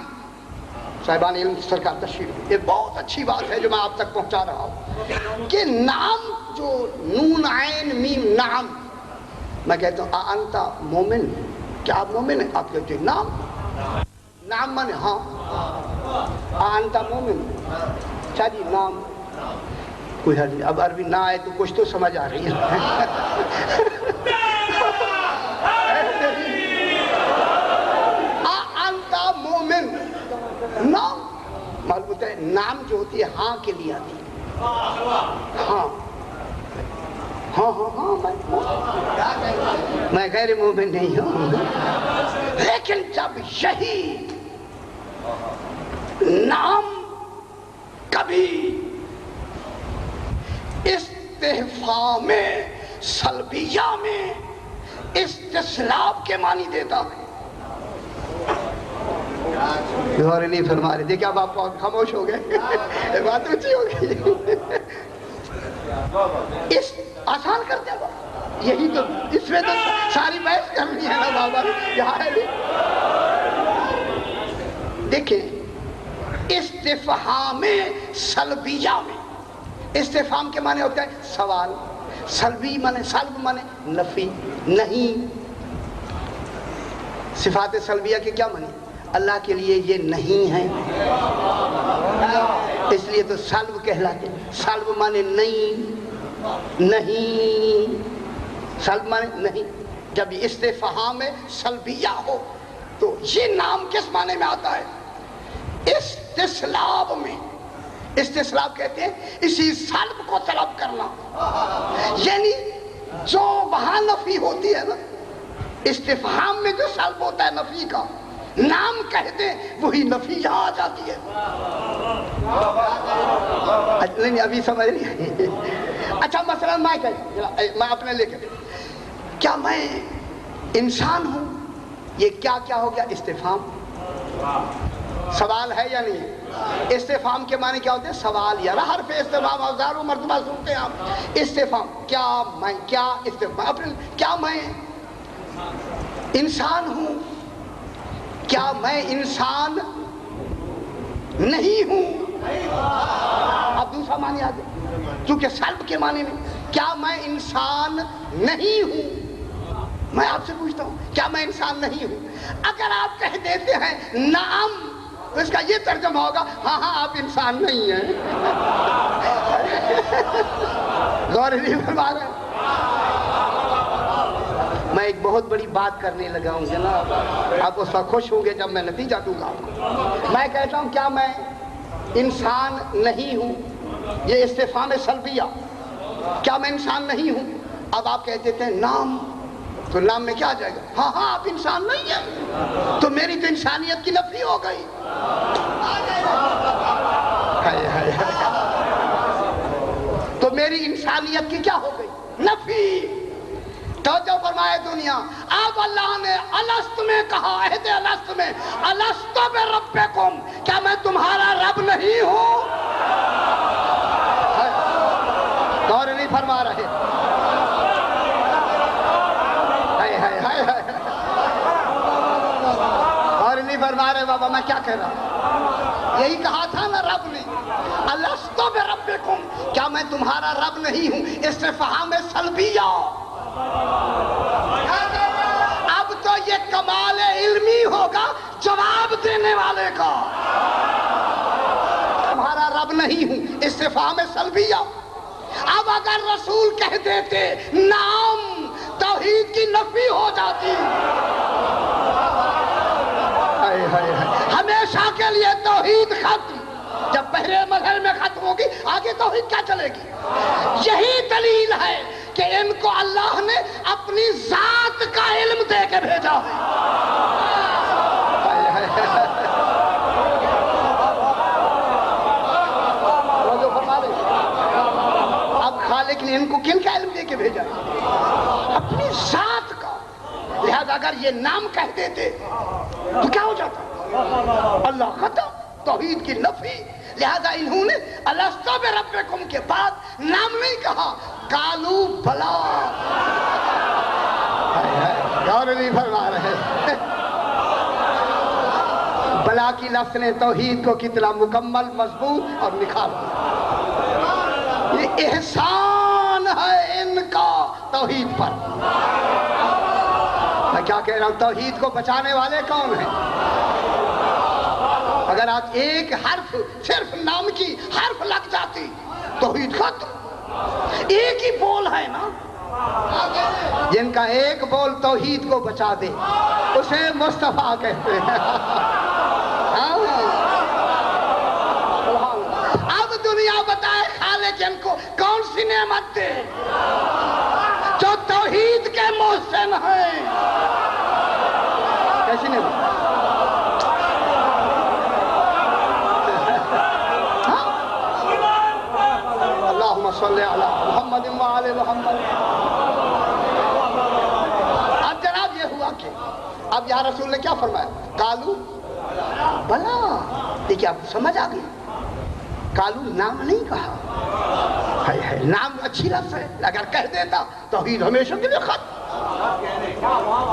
صاحبان علم سرکار تشریف. یہ بہت اچھی بات ہے جو میں آپ تک پہنچا رہا ہوں کہ نعم جو نون عین میم نعم. میں کہتا ہوں انتا مومن، کیا آپ مومن ہیں؟ آپ کہتے ہیں نعم. نعم من ہاں. انتا مومن، اچھا جی نعم. کوئی حل نہیں، اب عربی نہ آئے تو کچھ تو سمجھ آ رہی ہے. انت مومن، نام معلوم ہوتا ہے، نام جو ہوتی ہے ہاں کے لیے آتی ہے. ہاں ہاں ہاں ہاں میں غیر مومن نہیں ہوں. لیکن جب یہی نام کبھی استفہام سلبیہ میں استصلاب کے معنی دیتا ہے. غور نہیں فرما رہے، دیکھیں اب آپ خاموش ہو گئے، بات اونچی ہو گئی. اس آسان کرتے ہیں بات، یہی تو اس میں تو ساری بحث کرنی ہے نا بابا. یہاں ہے دیکھیں استفہام سلبیہ میں، استفہام کے معنی ہوتا ہے سوال، سلبی معنی سلب معنی نفی، نہیں. صفات سلبیہ کے کیا معنی؟ اللہ کے لیے یہ نہیں ہے، اس لیے تو سلب کہلاتے ہیں. سلب معنی نہیں، نہیں، سلب معنی نہیں. جب استفہام سلبیہ ہو تو یہ نام کس معنی میں آتا ہے؟ استصلاب میں. استصلاب کہتے ہیں اسی سلب کو طلب کرنا، یعنی جو وہاں نفی ہوتی ہے نا، استفہام میں جو سلب ہوتا ہے نفی کا، نام کہتے ہیں وہی نفی یہاں آ جاتی ہے. نہیں ابھی سمجھ نہیں. اچھا مثلا میں اپنے لے کے، کیا میں انسان ہوں؟ یہ کیا کیا ہو گیا؟ استفہام. سوال ہے یا نہیں؟ استفہام کے معنی کیا ہوتے ہیں؟ سوال. یا حرف استفہام ہزاروں مرتبہ سنتے ہیں آپ. استفہام کیا میں، کیا استفہام اپنے، کیا میں انسان ہوں؟ کیا میں انسان نہیں ہوں؟ اب دوسرا معنی آ گیا، چونکہ سلب کے معنی میں کیا میں انسان نہیں ہوں. میں آپ سے پوچھتا ہوں کیا میں انسان نہیں ہوں؟ اگر آپ کہہ دیتے ہیں نعم تو اس کا یہ ترجمہ ہوگا ہاں ہاں آپ انسان نہیں ہیں. غور نہیں فرما رہے. میں ایک بہت بڑی بات کرنے لگا ہوں جناب، آپ اس وقت خوش ہوں گے جب میں نتیجہ دوں گا آپ کو. میں کہتا ہوں کیا میں انسان نہیں ہوں، یہ استفہام سلبیہ، کیا میں انسان نہیں ہوں. اب آپ کہہ دیتے ہیں نام، تو نام میں کیا آ جائے گا؟ ہاں ہاں آپ انسان نہیں ہیں، تو میری تو انسانیت کی نفی ہو گئی. تو میری انسانیت کی کیا ہو گئی؟ نفی. توجہ فرمائے دنیا، اب اللہ نے الست میں کہا، عہد الست میں، الست بربکم، کیا میں تمہارا رب نہیں ہوں؟ غور نہیں فرما رہے. اور نہیں فرما رہے بابا. میں کیا کہہ رہا ہوں؟ یہی کہا تھا نا رب نے، الست بربکم، کیا میں تمہارا رب نہیں ہوں؟ استفہام سلبیہ. اب تو یہ کمال علمی ہوگا جواب دینے والے کا. تمہارا رب نہیں ہوں، استفہام سلبیہ. اب اگر رسول کہہ دیتے نام، توحید کی نفی ہو جاتی. ہمیشہ کے لیے توحید ختم. جب پہلے مرحلے میں ختم ہوگی آگے توحید کیا چلے گی؟ یہی دلیل ہے کہ ان کو اللہ نے اپنی ذات کا علم دے کے بھیجا ہے. اب خالق نے ان کو کن کا علم دے کے بھیجا ہے؟ اپنی ذات کا. لہذا اگر یہ نام کہہ دیتے تو کیا ہو جاتا؟ اللہ ختم، توحید کی نفی. لہذا انہوں نے الست بربکم کے بعد نام نہیں کہا، قالوا بلا. غور نہیں فرما رہے. بلا کی لفظ نے توحید کو کتنا مکمل، مضبوط اور نکھار دیا. یہ احسان ہے ان کا توحید پر. میں کیا کہہ رہا ہوں؟ توحید کو بچانے والے کون ہیں؟ اگر آج ایک حرف، صرف نام کی حرف لگ جاتی توحید ختم. ایک ہی بول ہے نا، جن کا ایک بول توحید کو بچا دے اسے مصطفیٰ کہتے ہیں. اب دنیا بتائے خالق ان کو کون سی نعمت دے جو توحید کے محسن ہیں. کیسی نعمت؟ اللہم صلی علی محمد وعلی محمد. اب جناب یہ ہوا کہ اب یا رسول نے کیا فرمایا؟ کالو بلا. دیکھیں اب سمجھ آ گئی. کالو نام نہیں کہا، ہے نام اچھی لفظ ہے، اگر کہہ دیتا توحید ہمیشہ کے لیے ختم.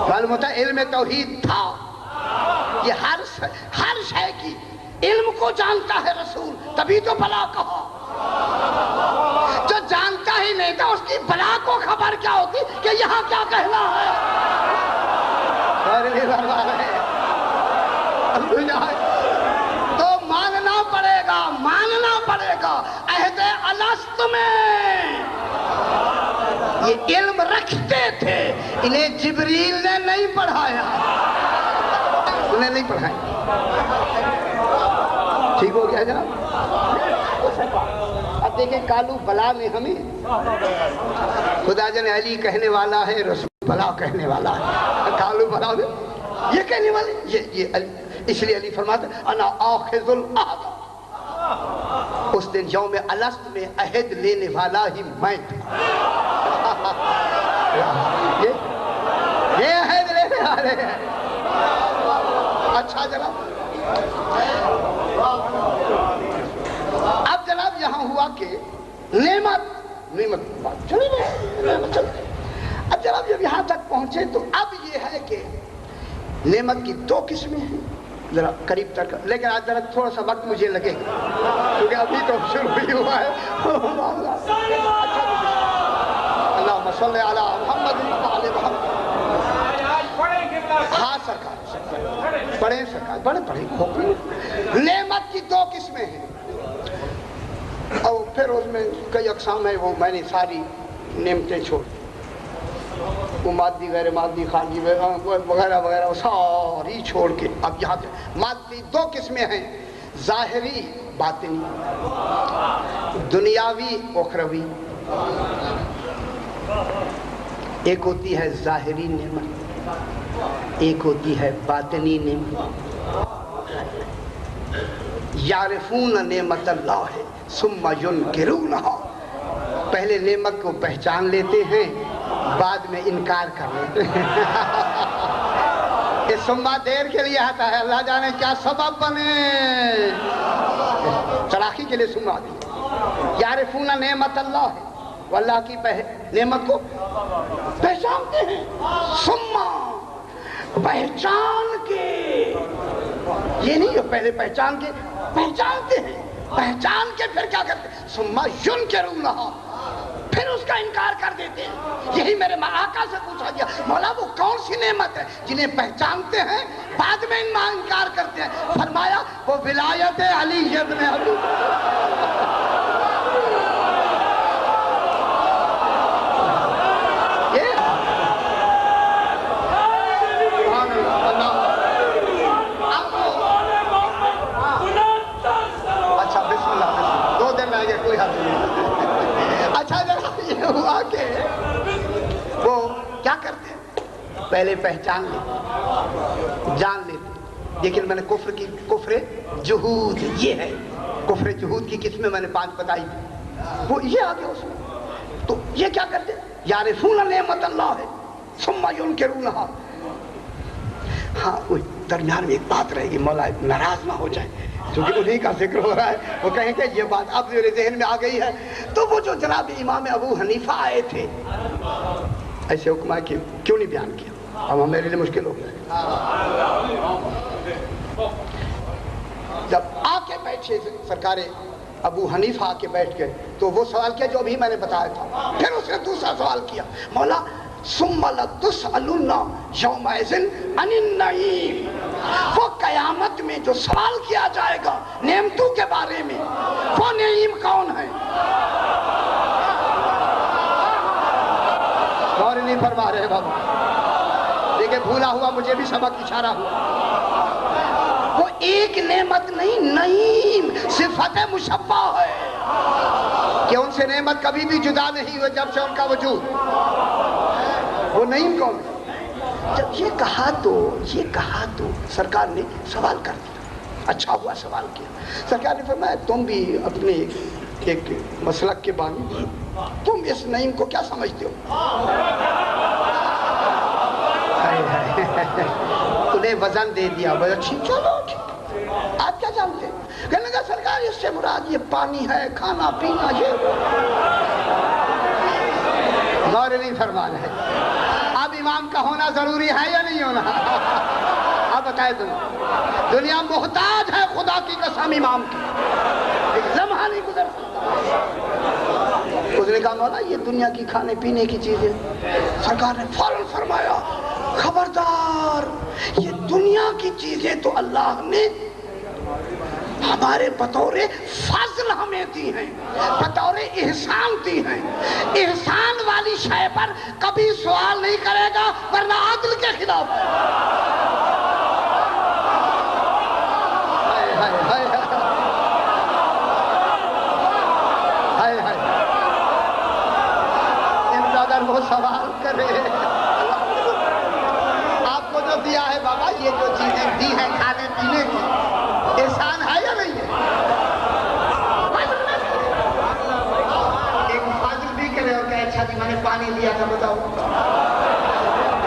معلوم ہوتا ہے علم توحید تھا. یہ ہر شے کی علم کو جانتا ہے رسول، تبھی تو بلا کہا. جو جانتا ہی نہیں تھا اس کی بلا کو خبر کیا ہوتی کہ یہاں کیا کہنا ہے. تو ماننا پڑے گا عہد الست میں یہ علم رکھتے تھے. انہیں جبریل نے نہیں پڑھایا، انہیں نہیں پڑھایا. ٹھیک ہو گیا جناب. اب دیکھیں کالو بلا میں ہمیں خدا جن علی کہنے والا ہے، رسول بلا کہنے والا ہے. کالو بلا میں یہ کہنے والے یہ علی، اس لیے علی فرماتا انا آخذ العہد. اس دن یوم الست میں عہد لینے والا ہی میں تھا. یہ عہد لینے والے ہیں. اچھا جناب اب جناب یہاں ہوا کہ نعمت چلی گئی. اب جناب جب یہاں تک پہنچے تو اب یہ ہے کہ نعمت کی دو قسمیں ہیں. ذرا قریب تک، لیکن آج ذرا تھوڑا سا وقت مجھے لگے کیونکہ ابھی تو شروع ہی ہوا ہے. اللہم صلی علی محمد وعلی محمد. ہاں سرکار پڑھیں، سرکار پڑھیں. نعمت کی دو قسمیں ہیں اور پھر اس میں کئی اقسام ہیں. وہ میں نے ساری نعمتیں چھوڑ، وہ مادی غیر مادی خارجی وغیرہ وغیرہ وہ ساری چھوڑ کے اب یہاں سے مادی دو قسمیں ہیں، ظاہری باطنی، دنیاوی اخروی. ایک ہوتی ہے ظاہری نعمت، ایک ہوتی ہے باطنی نعمت. یعرفون نعمت اللہ ثم ینکرونہا. پہلے نعمت کو پہچان لیتے ہیں، بعد میں انکار کر لیتے ہیں. یہ سما دیر کے لیے آتا ہے، اللہ جانے کیا سبب بنے. چلاکی کے لیے سما دی. یعرفون نعمت اللہ ہے، وہ اللہ کی نعمت کو پہچانتے ہیں. سما پہچان کے، یہ نہیں جو پہلے پہچان کے پہچانتے ہیں، پہچان کے پھر کیا کرتے ہیں؟ سما ینکرونہا، پھر اس کا انکار کر دیتے ہیں. یہی میرے آقا سے پوچھا گیا مولا وہ کون سی نعمت ہے جنہیں پہچانتے ہیں بعد میں ان میں انکار کرتے ہیں؟ فرمایا وہ ولایت علی ابن ابی. اچھا بسم اللہ، 2 دن لگے کوئی حد نہیں. اچھا جناب یہ ہوا کہ وہ کیا کرتے ہیں؟ پہلے پہچان لیتے، جان لیتے. لیکن میں نے کفر جہود یہ ہے. کفر جہود کی قسمیں میں نے 5 بتائی تھی، وہ یہ آ گیا اس میں. تو یہ کیا کرتے ہیں؟ یعرفون نعمت اللہ ہے ثم ینکرونہا. ہاں کوئی درمیان میں ایک بات رہے گی، مولا ناراض نہ ہو جائے کیونکہ انہی کا ذکر ہو رہا ہے. وہ کہیں کہ یہ بات اب میرے ذہن میں آ گئی ہے. تو وہ جو جناب امام ابو حنیفہ آئے تھے، ایسے حکم ہے کہ کیوں نہیں بیان کیا، اب میرے لیے مشکل ہو گیا. جب آ کے بیٹھے سرکار ابو حنیفہ آ کے بیٹھ گئے تو وہ سوال کیا جو ابھی میں نے بتایا تھا. پھر اس نے دوسرا سوال کیا، مولا ثم لتسألن یومئذ عن النعیم. وہ قیامت میں جو سوال کیا جائے گا نعمتوں کے بارے میں، وہ نعیم کون ہے؟ غور نہیں فرما رہے بابا، دیکھیں بھولا ہوا مجھے بھی سبق اشارہ ہوا، وہ ایک نعمت نہیں، نعیم صفت مشبہ ہے کہ ان سے نعمت کبھی بھی جدا نہیں ہوئے جب سے ان کا وجود۔ وہ نعیم کون ہے؟ جب یہ کہا تو سرکار نے سوال کر دیا، اچھا ہوا سوال کیا۔ سرکار نے فرمایا تم بھی اپنے ایک مسلک کے بانی، تم اس نعیم کو کیا سمجھتے ہو؟ انہیں وزن دے دیا، چلو آپ کیا جانتے ہیں؟ کہنے لگا سرکار اس سے مراد یہ پانی ہے، کھانا پینا، یہ غور نہیں فرما رہے۔ اب امام کا ہونا ضروری ہے یا نہیں ہونا؟ اب بتائے تم، دنیا محتاج ہے خدا کی قسم امام کی، ایک لمحہ نہیں گزر سکتا۔ اس نے کہا مولا یہ دنیا کی کھانے پینے کی چیزیں، سرکار نے فوراً فرمایا خبردار، یہ دنیا کی چیزیں تو اللہ نے ہمارے بطور فضل ہمیں دی ہیں، بطور احسان دی ہیں۔ احسان والی شے پر کبھی سوال نہیں کرے گا ورنہ عدل کے خلاف ہے۔ اگر وہ سوال کرے آپ کو جو دیا ہے بابا، یہ جو چیزیں دی ہیں کھانے پینے کی، احسان ہے یا نہیں ہے؟ ایک فاضل بھی کرے اور کہے اچھا جی میں نے پانی دیا تھا بتاؤ،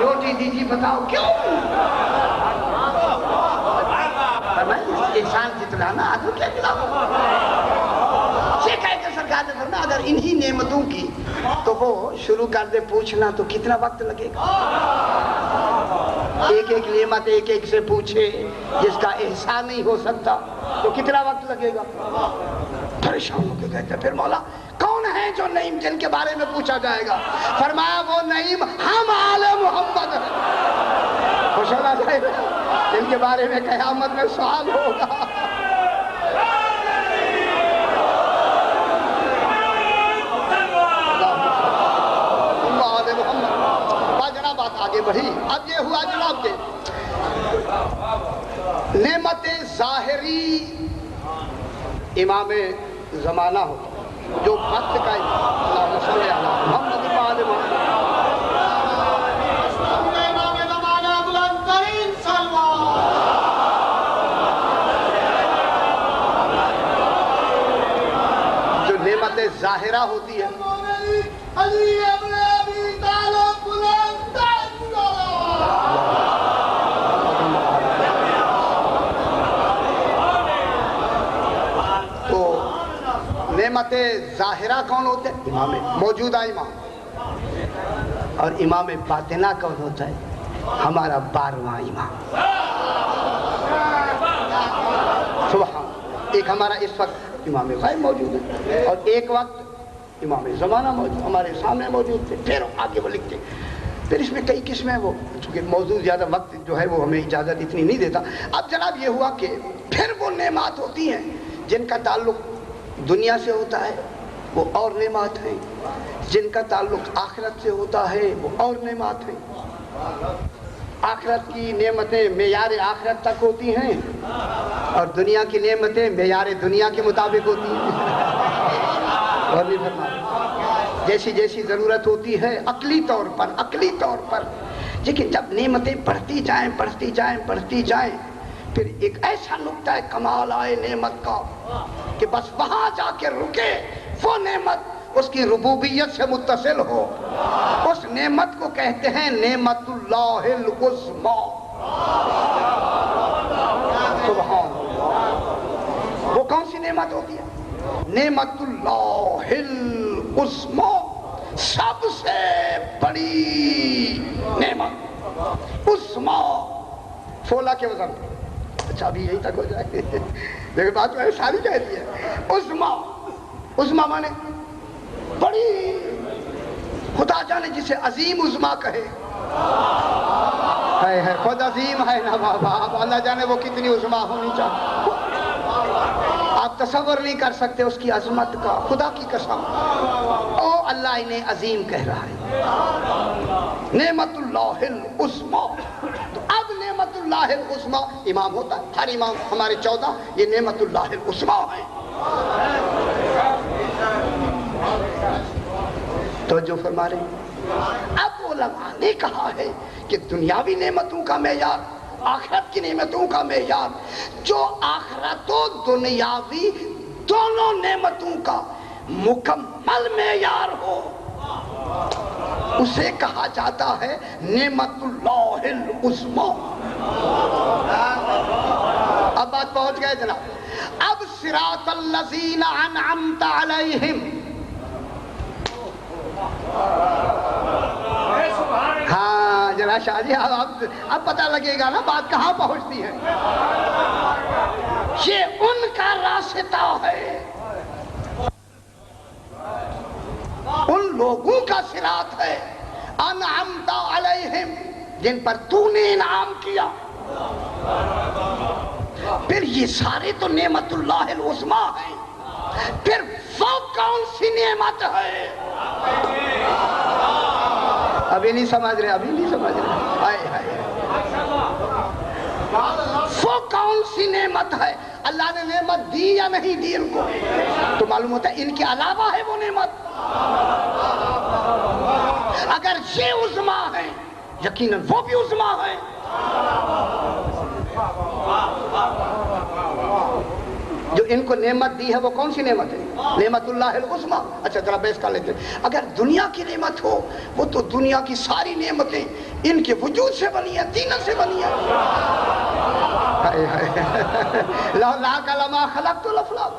روٹی دی جی بتاؤ، کیوں؟ احسان جتلانا عدل کے خلاف۔ یہ کہہ کے سرکار نے فرمایا اگر انہی نعمتوں کی تو وہ شروع کر دے پوچھنا تو کتنا وقت لگے گا؟ ایک ایک نعمت ایک ایک سے پوچھے جس کا احسان نہیں ہو سکتا تو کتنا وقت لگے گا؟ پریشان ہو کے کہتے پھر مولا کون ہے جو نعیم جن کے بارے میں پوچھا جائے گا؟ فرمایا وہ نعیم ہم آل محمد ہیں، خوش ہونا چاہیے جن کے بارے میں قیامت میں سوال ہوگا۔ بات آگے بڑھی، اب یہ ہوا جناب کہ نعمت ظاہری امام زمانہ ہو جو وقت کا اللہم صلی علی محمد وآل محمد، امام زمانہ بلند ترین سلمان، جو نعمت ظاہرہ ہوتی ہے علی ابن ابی طالب بلند نعمت ظاہرہ کون ہوتے ہیں؟ امام موجودہ امام، اور امام باطنہ کون ہوتا ہے؟ ہمارا 12واں امام۔ سبحان، ایک ہمارا اس وقت امام غیب موجود ہے اور ایک وقت امام زمانہ موجود ہمارے سامنے موجود تھے۔ پھر آگے وہ لکھتے پھر اس میں کئی قسمیں، وہ چونکہ موضوع زیادہ وقت جو ہے وہ ہمیں اجازت اتنی نہیں دیتا۔ اب جناب یہ ہوا کہ پھر وہ نعمات ہوتی ہیں جن کا تعلق دنیا سے ہوتا ہے وہ اور نعمات ہیں، جن کا تعلق آخرت سے ہوتا ہے وہ اور نعمات ہیں۔ آخرت کی نعمتیں معیار آخرت تک ہوتی ہیں اور دنیا کی نعمتیں معیار دنیا کے مطابق ہوتی ہیں۔ اور بھی جیسی جیسی ضرورت ہوتی ہے عقلی طور پر، لیکن جب نعمتیں بڑھتی جائیں پھر ایک ایسا نقطہ کمال آئے نعمت کا کہ بس وہاں جا کے رکے، وہ نعمت اس کی ربوبیت سے متصل ہو، اس نعمت کو کہتے ہیں نعمت اللہ العظمی۔ سبحان اللہ، وہ کون سی نعمت ہوتی ہے؟ نعمت اللہ العظمی، سب سے بڑی نعمت، عظمی، 16 کے وزن۔ اچھا ابھی یہی تک ہو جائے، دیکھیں بات میں نے ساری کہہ دی ہے۔ عظمی مانے بڑی، خدا جانے جسے عظیم عظمی کہے، ہے خود عظیم ہے نا بابا. اب اللہ جانے وہ کتنی عظما ہونی چاہیے. آپ تصور نہیں کر سکتے اس کی عظمت کا. خدا کی قسم او اللہ انہیں عظیم کہہ رہا ہے. نعمت اللہ العظمی. تو اب نعمت اللہ العظمی امام ہوتا ہے. ہر امام ہمارے 14 یہ نعمت اللہ العظمی ہیں. توجہ فرما رہے ہیں. اب علماء نے کہا ہے کہ دنیاوی نعمتوں کا معیار آخرت کی نعمتوں کا معیار جو آخرت و دنیاوی دونوں نعمتوں کا مکمل معیار ہو اسے کہا جاتا ہے نعمت اللہ العظمی. اب بات پہنچ گئے جناب. اب صراط الذین انعمت علیہم. ہاں جناب شاہ جی اب پتہ لگے گا نا بات کہاں پہنچتی ہے. یہ ان کا راستہ ہے, ان لوگوں کا صراط ہے انعمت علیہم جن پر تو نے انعام کیا. پھر یہ سارے تو نعمت اللہ العظمی ہیں. پھر وہ کون سی نعمت ہے؟ ابھی نہیں سمجھ رہے, ابھی نہیں سمجھ رہے. ہائے ہائے وہ کون سی نعمت ہے؟ اللہ نے نعمت دی یا نہیں دی ان کو؟ تو معلوم ہوتا ہے ان کے علاوہ ہے وہ نعمت. اگر یہ عظمی ہے یقیناً وہ بھی عظمی ہے. جو ان کو نعمت دی ہے وہ کون سی نعمت ہے؟ نعمت اللہ العظمی. اچھا ذرا بحث کر لیتے ہیں. اگر دنیا کی نعمت ہو وہ تو دنیا کی ساری نعمتیں ان کے وجود سے بنی ہیں, دین سے بنی ہیں. لولا لما خلقت الافلاک.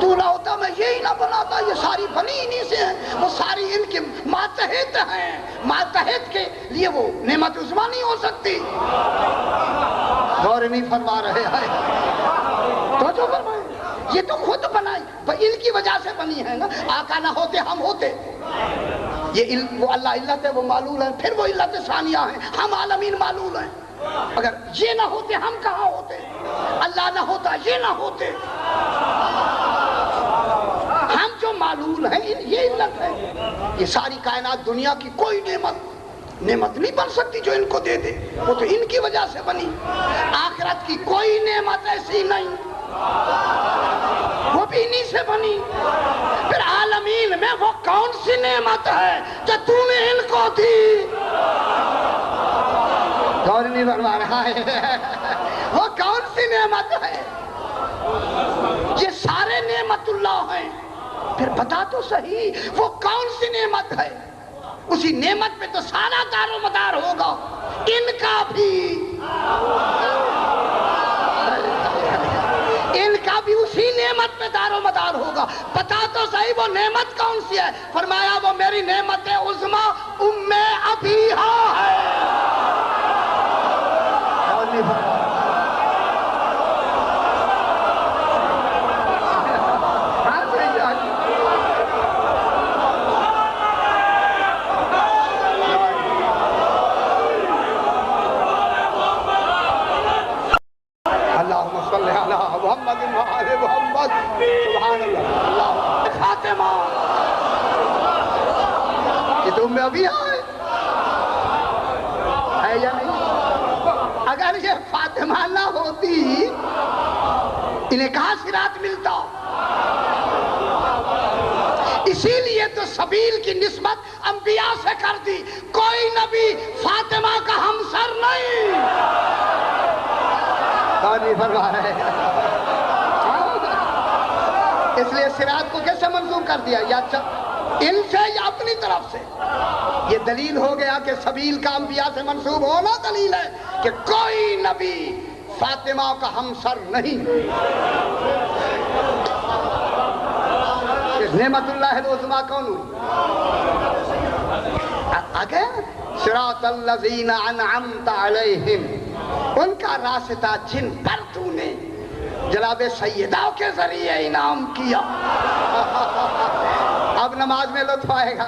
تو نہ ہوتا میں یہی نہ بناتا. یہ ساری بنی انہی سے ہیں. وہ ساری ان کے ماتحت ہیں. ماتحت کے لیے وہ نعمت عظمی نہیں ہو سکتی. غور نہیں فرما رہے ہیں. تو جو فرمائے یہ تو خود بنائی ان کی وجہ سے بنی ہے نا. آقا نہ ہوتے ہم ہوتے. یہ وہ اللہ علت ہے وہ معلول ہے. پھر وہ علت ثانیہ ہیں. ہم عالمین معلول ہیں. اگر یہ نہ ہوتے ہم کہاں ہوتے؟ اللہ نہ ہوتا یہ نہ ہوتے. ہم جو معلول ہیں یہ علت ہے. یہ ساری کائنات دنیا کی کوئی نعمت نہیں بن سکتی جو ان کو دے دے. وہ تو ان کی وجہ سے بنی. آخرت کی کوئی نعمت ایسی نہیں وہ بھی انہی سے بنی. پھر عالمین میں وہ کون سی نعمت ہے جو تو نے ان کو دی؟ غور نہیں فرما رہا ہے. وہ کون سی نعمت ہے؟ یہ سارے نعمت اللہ ہیں. پھر بتا تو صحیح وہ کون سی نعمت ہے؟ اسی نعمت پہ تو سارا دار و مدار ہوگا. ان کا بھی اسی نعمت پہ دار و مدار ہوگا. بتا تو صحیح وہ نعمت کون سی ہے؟ فرمایا وہ میری نعمت عظمی ام ابیہا ہے. محمد وآل محمد. سبحان اللہ. فاطمہ یہ تو میں ابھی ہے یا نہیں؟ اگر یہ فاطمہ نہ ہوتی انہیں کہاں صراط ملتا؟ اسی لیے تو سبیل کی نسبت انبیاء سے کر دی. کوئی نبی فاطمہ کا ہمسر نہیں. نہیں فرما رہے. اس لیے صراط کو کیسے منظور کر دیا؟ یا ان سے یا اپنی طرف سے؟ یہ دلیل ہو گیا کہ سبیل کا انبیاء سے منسوب ہونا دلیل ہے کہ کوئی نبی فاطمہ کا ہمسر نہیں. نعمت اللہ العظمی کون ہوئی؟ اگر صراط الذین انعمت علیہم ان کا راستہ جن پر تو نے جناب سیدہ کے ذریعے انعام کیا. اب نماز میں لطف آئے گا.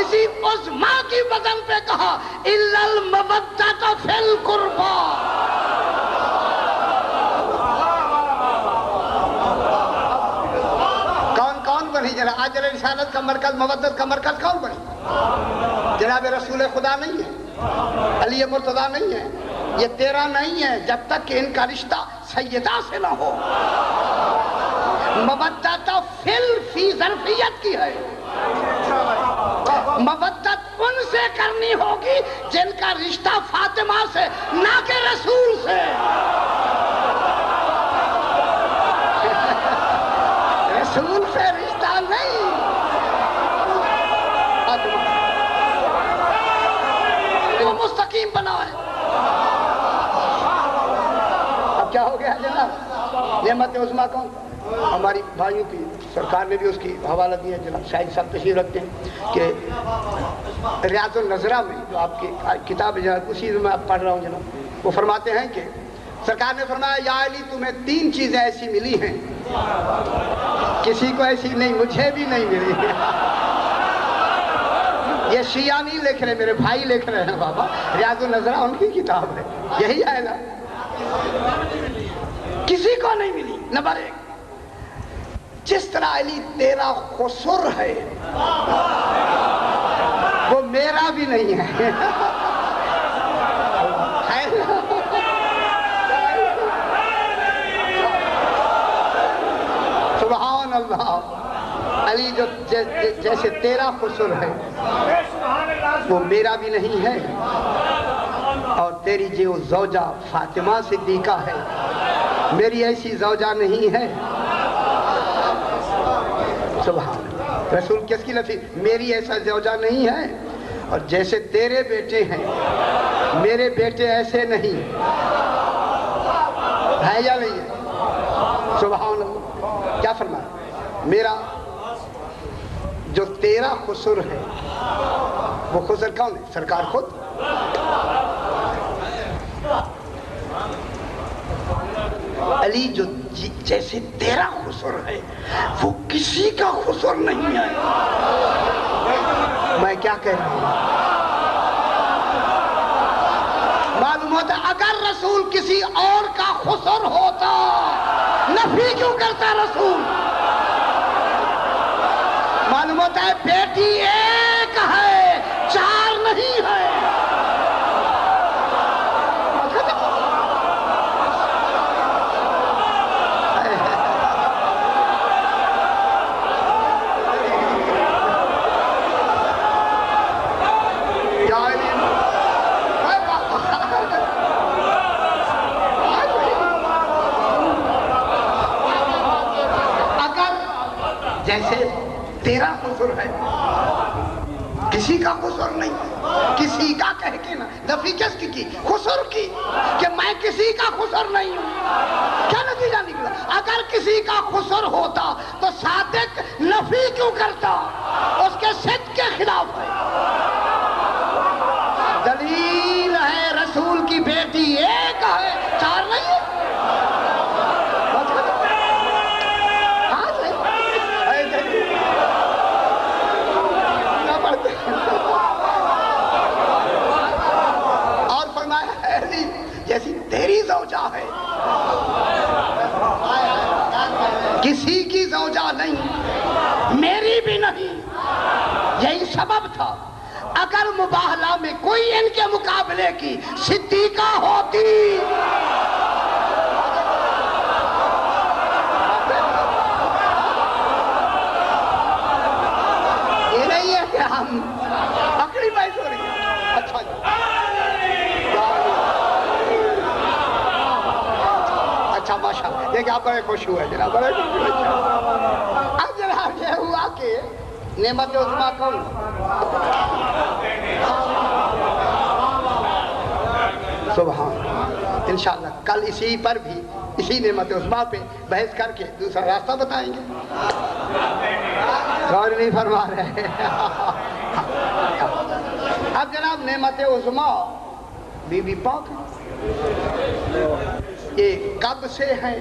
اسی عظمیٰ کی بدن پہ کہا الا المودۃ فی القربی۔ کون کون بنی جناب؟ آج رسالت کا مرکز، مودت کا مرکز کون بنی؟ جناب رسول خدا نہیں ہے، علی مرتضیٰ نہیں ہے، یہ تیرا نہیں ہے جب تک کہ ان کا رشتہ سیدہ سے نہ ہو۔ مودت فی ظرفیت کی ہے، مودت ان سے کرنی ہوگی جن کا رشتہ فاطمہ سے نہ کہ رسول سے۔ رسول سے رشتہ نہیں، وہ مستقیم بنا ہے۔ اب کیا ہو گیا جناب؟ نعمت عظمیٰ کون؟ ہماری بھائیوں کی سرکار نے بھی اس کی حوالہ دیا، جناب شاہد صاحب تشریف رکھتے ہیں کہ ریاض النظرہ میں جو آپ کی کتاب ہے جناب، اسی میں آپ پڑھ رہا ہوں جناب، وہ فرماتے ہیں کہ سرکار نے فرمایا یا علی تمہیں 3 چیزیں ایسی ملی ہیں، کسی کو ایسی نہیں، مجھے بھی نہیں ملی۔ یہ شیعہ نہیں لکھ رہے، میرے بھائی لکھ رہے ہیں بابا، ریاض النظرہ ان کی کتاب ہے، یہی ہے نا۔ کسی کو نہیں ملی۔ نمبر 1، جس طرح علی تیرا خسر ہے وہ میرا بھی نہیں ہے۔ سبحان اللہ۔ علی جو جیسے تیرا خسر ہے وہ میرا بھی نہیں ہے، اور تیری جو زوجہ فاطمہ صدیقہ ہے میری ایسی زوجہ نہیں ہے۔ سبحان اللہ۔ رسول کس کی لفظ؟ میری ایسا زوجہ نہیں ہے، اور جیسے تیرے بیٹے ہیں میرے بیٹے ایسے نہیں ہے، یا نہیں ہے؟ سبحان اللہ۔ کیا فرمایا؟ میرا جو تیرا خسر ہے وہ خسر کون ہے؟ سرکار خود۔ علی جو جیسے تیرا خسر ہے وہ کسی کا خسر نہیں ہے۔ میں کیا کہہ رہا ہوں؟ معلوم ہوتا اگر رسول کسی اور کا خسر ہوتا نفی کیوں کرتا رسول؟ معلوم ہوتا ہے بیٹی ایک ہے، 4 نہیں ہے۔ جیسے تیرا خسر ہے کسی کا خسر نہیں، کسی کا کہہ کے نا نفی کس کی؟ خسر کی، کہ میں کسی کا خسر نہیں ہوں۔ کیا نتیجہ نکلا؟ اگر کسی کا خسر ہوتا تو صادق نفی کیوں کرتا؟ اس کے صدق کے خلاف ہے۔ دلیل ہے رسول کی بیٹی ایک ہے، 4 نہیں ہے۔ اور فرمایا جیسی تیری زوجہ ہے کسی کی زوجہ نہیں، میری بھی نہیں۔ یہی سبب تھا اگر مباہلہ میں کوئی ان کے مقابلے کی صدیقہ ہوتی یہ نہیں ہے کہ ہم اکڑی بحث ہو رہی ہے۔ اچھا جی، اچھا ماشاءاللہ، دیکھیں آپ بڑے خوش ہوئے جناب، بڑے خوش ہوئے۔ اب جناب یہ ہوا کہ نعمت عظمیٰ کون؟ سبحان۔ انشاءاللہ کل اسی پر بھی، اسی نعمت عظمیٰ پہ بحث کر کے دوسرا راستہ بتائیں گے۔ غور نہیں فرما رہے۔ اب جناب نعمت عظمیٰ بی بی پاک یہ کب سے ہیں؟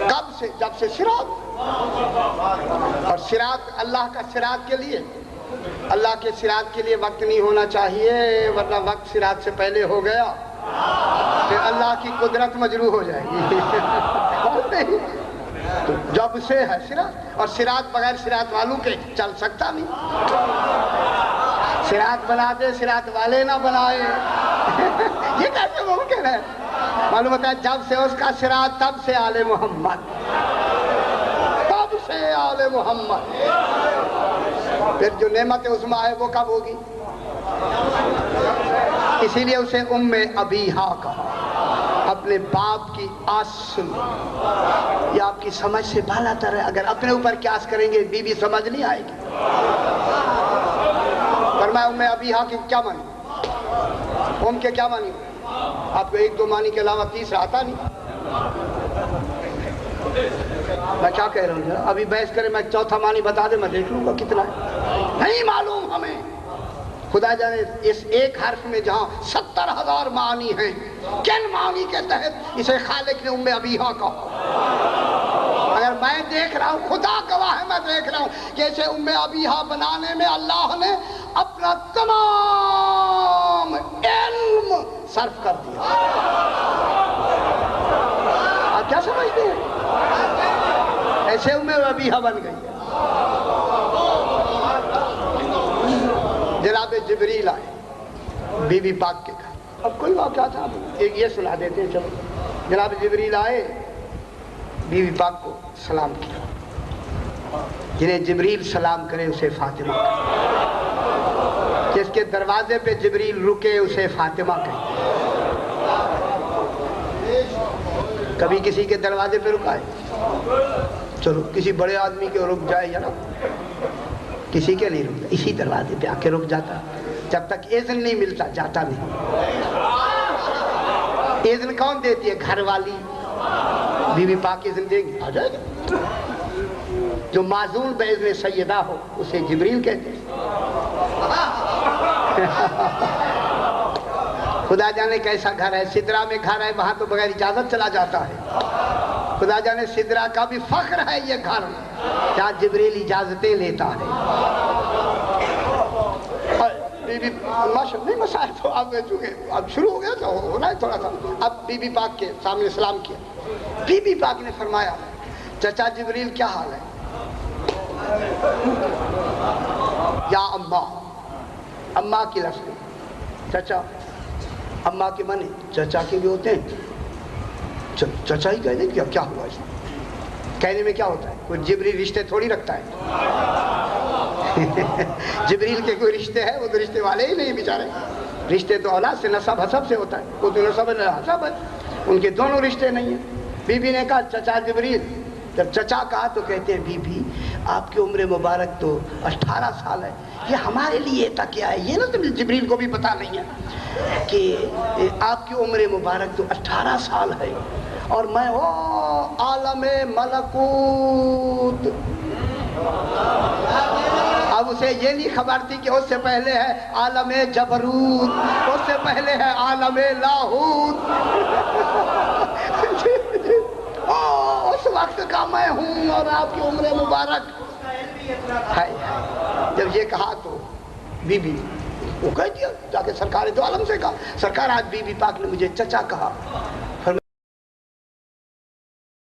کب سے؟ جب سے صراط اور صراط اللہ کا صراط کے لیے، اللہ کے صراط کے لیے وقت نہیں ہونا چاہیے، ورنہ وقت صراط سے پہلے ہو گیا پھر اللہ کی قدرت مجروح ہو جائے گی۔ تو جب سے ہے صراط، اور صراط بغیر صراط والوں کے چل سکتا نہیں۔ صراط بنا دے صراط والے نہ بنائے، یہ کیسے ممکن ہے؟ معلوم ہوتا ہے جب سے اس کا صراط تب سے آل محمد، تب سے آل محمد۔ پھر جو نعمت عظمیٰ ہے وہ کب ہوگی؟ اسی لیے اسے ام ابیہا کہا، اپنے باپ کی آس سن۔ یہ آپ کی سمجھ سے بالا تر ہے، اگر اپنے اوپر قیاس کریں گے بی بی سمجھ نہیں آئے گی۔ فرمایا ام ابیہا کی کیا مانی، ام کے کیا مانی؟ آپ کو ایک دو معنی کے علاوہ تیسرا آتا نہیں۔ میں کیا کہہ رہا ہوں، ابھی بحث کرے میں چوتھا معنی بتا دے، میں دیکھ لوں گا کتنا ہے، نہیں معلوم ہمیں۔ خدا جانے اس ایک حرف میں جہاں 70,000 معنی ہیں، کن معنی کے تحت اسے خالق نے ام ابیہا کہا؟ اگر میں دیکھ رہا ہوں، خدا گواہ ہے میں دیکھ رہا ہوں کہ اسے ام ابیہا بنانے میں اللہ نے اپنا تمام علم صرف کر دیا۔ آپ کیا سمجھتے ہیں؟ ایسے ام ابیہا بن گئی۔ جناب جبریل آئے بی بی پاک کے گھر، اب کوئی واقعہ تھا ایک یہ سنا دیتے ہیں، چلو۔ جناب جبریل آئے، بی بی پاک کو سلام کیا، جنہیں جبریل سلام کرے اسے فاطمہ کہے، جس کے دروازے پہ جبریل رکے اسے فاطمہ کہے۔ کبھی کسی کے دروازے پہ رکا ہے؟ چلو کسی بڑے آدمی کے رک جائے یا نا، کسی کے نہیں رکتا، اسی دروازے پہ آ کے رک جاتا، جب تک اذن نہیں ملتا جاتا نہیں۔ اذن کون دیتی ہے؟ گھر والی بی بی پاک اذن دیں گی، آ جائے گا۔ جو معزول باذن سیدہ ہو اسے جبریل کہتے ہیں۔ خدا جانے کیسا گھر ہے، سدرا میں گھر ہے، وہاں تو بغیر اجازت چلا جاتا ہے۔ خدا جانے سدرا کا بھی فخر ہے یہ گھر، جہاں جبریل اجازتیں لیتا ہے۔ بی بی نہیں مسائل تو اب شروع ہو گیا تو ہونا ہے تھوڑا سا۔ اب بی بی پاک کے سامنے سلام کیا، بی بی پاک نے فرمایا چچا جبریل کیا حال ہے؟ یا اماں، اماں کی لفظ چچا، اماں کے معنی چچا کے بھی ہوتے ہیں، چچا ہی کہہ دیں کیا ہوا اس میں؟ کہنے میں کیا ہوتا ہے؟ کوئی جبریل رشتے تھوڑی رکھتا ہے۔ جبریل کے کوئی رشتے ہیں؟ وہ تو رشتے والے ہی نہیں بیچارے، رشتے تو اولاد سے نسب حسب سے ہوتا ہے، وہ تو نسب حسب ہے، ان کے دونوں رشتے نہیں ہیں۔ بی بی نے کہا چچا جبریل، جب چچا کہا تو کہتے ہیں بی بی آپ کی عمر مبارک تو 18 سال ہے، یہ ہمارے لیے تک کیا ہے، یہ نا تو جبریل کو بھی پتا نہیں ہے کہ آپ کی عمر مبارک تو 18 سال ہے، اور میں عالم ملکوت۔ اب اسے یہ نہیں خبر تھی کہ اس سے پہلے ہے عالم جبروت، اس سے پہلے ہے عالم لاہوت۔ اس وقت کا میں ہوں اور آپ کی عمر مبارک ہے۔ جب یہ کہا تو بی بی وہ کہہ دیا جا کے سرکار دو عالم سے کہا، سرکار آج بی بی پاک نے مجھے چچا کہا،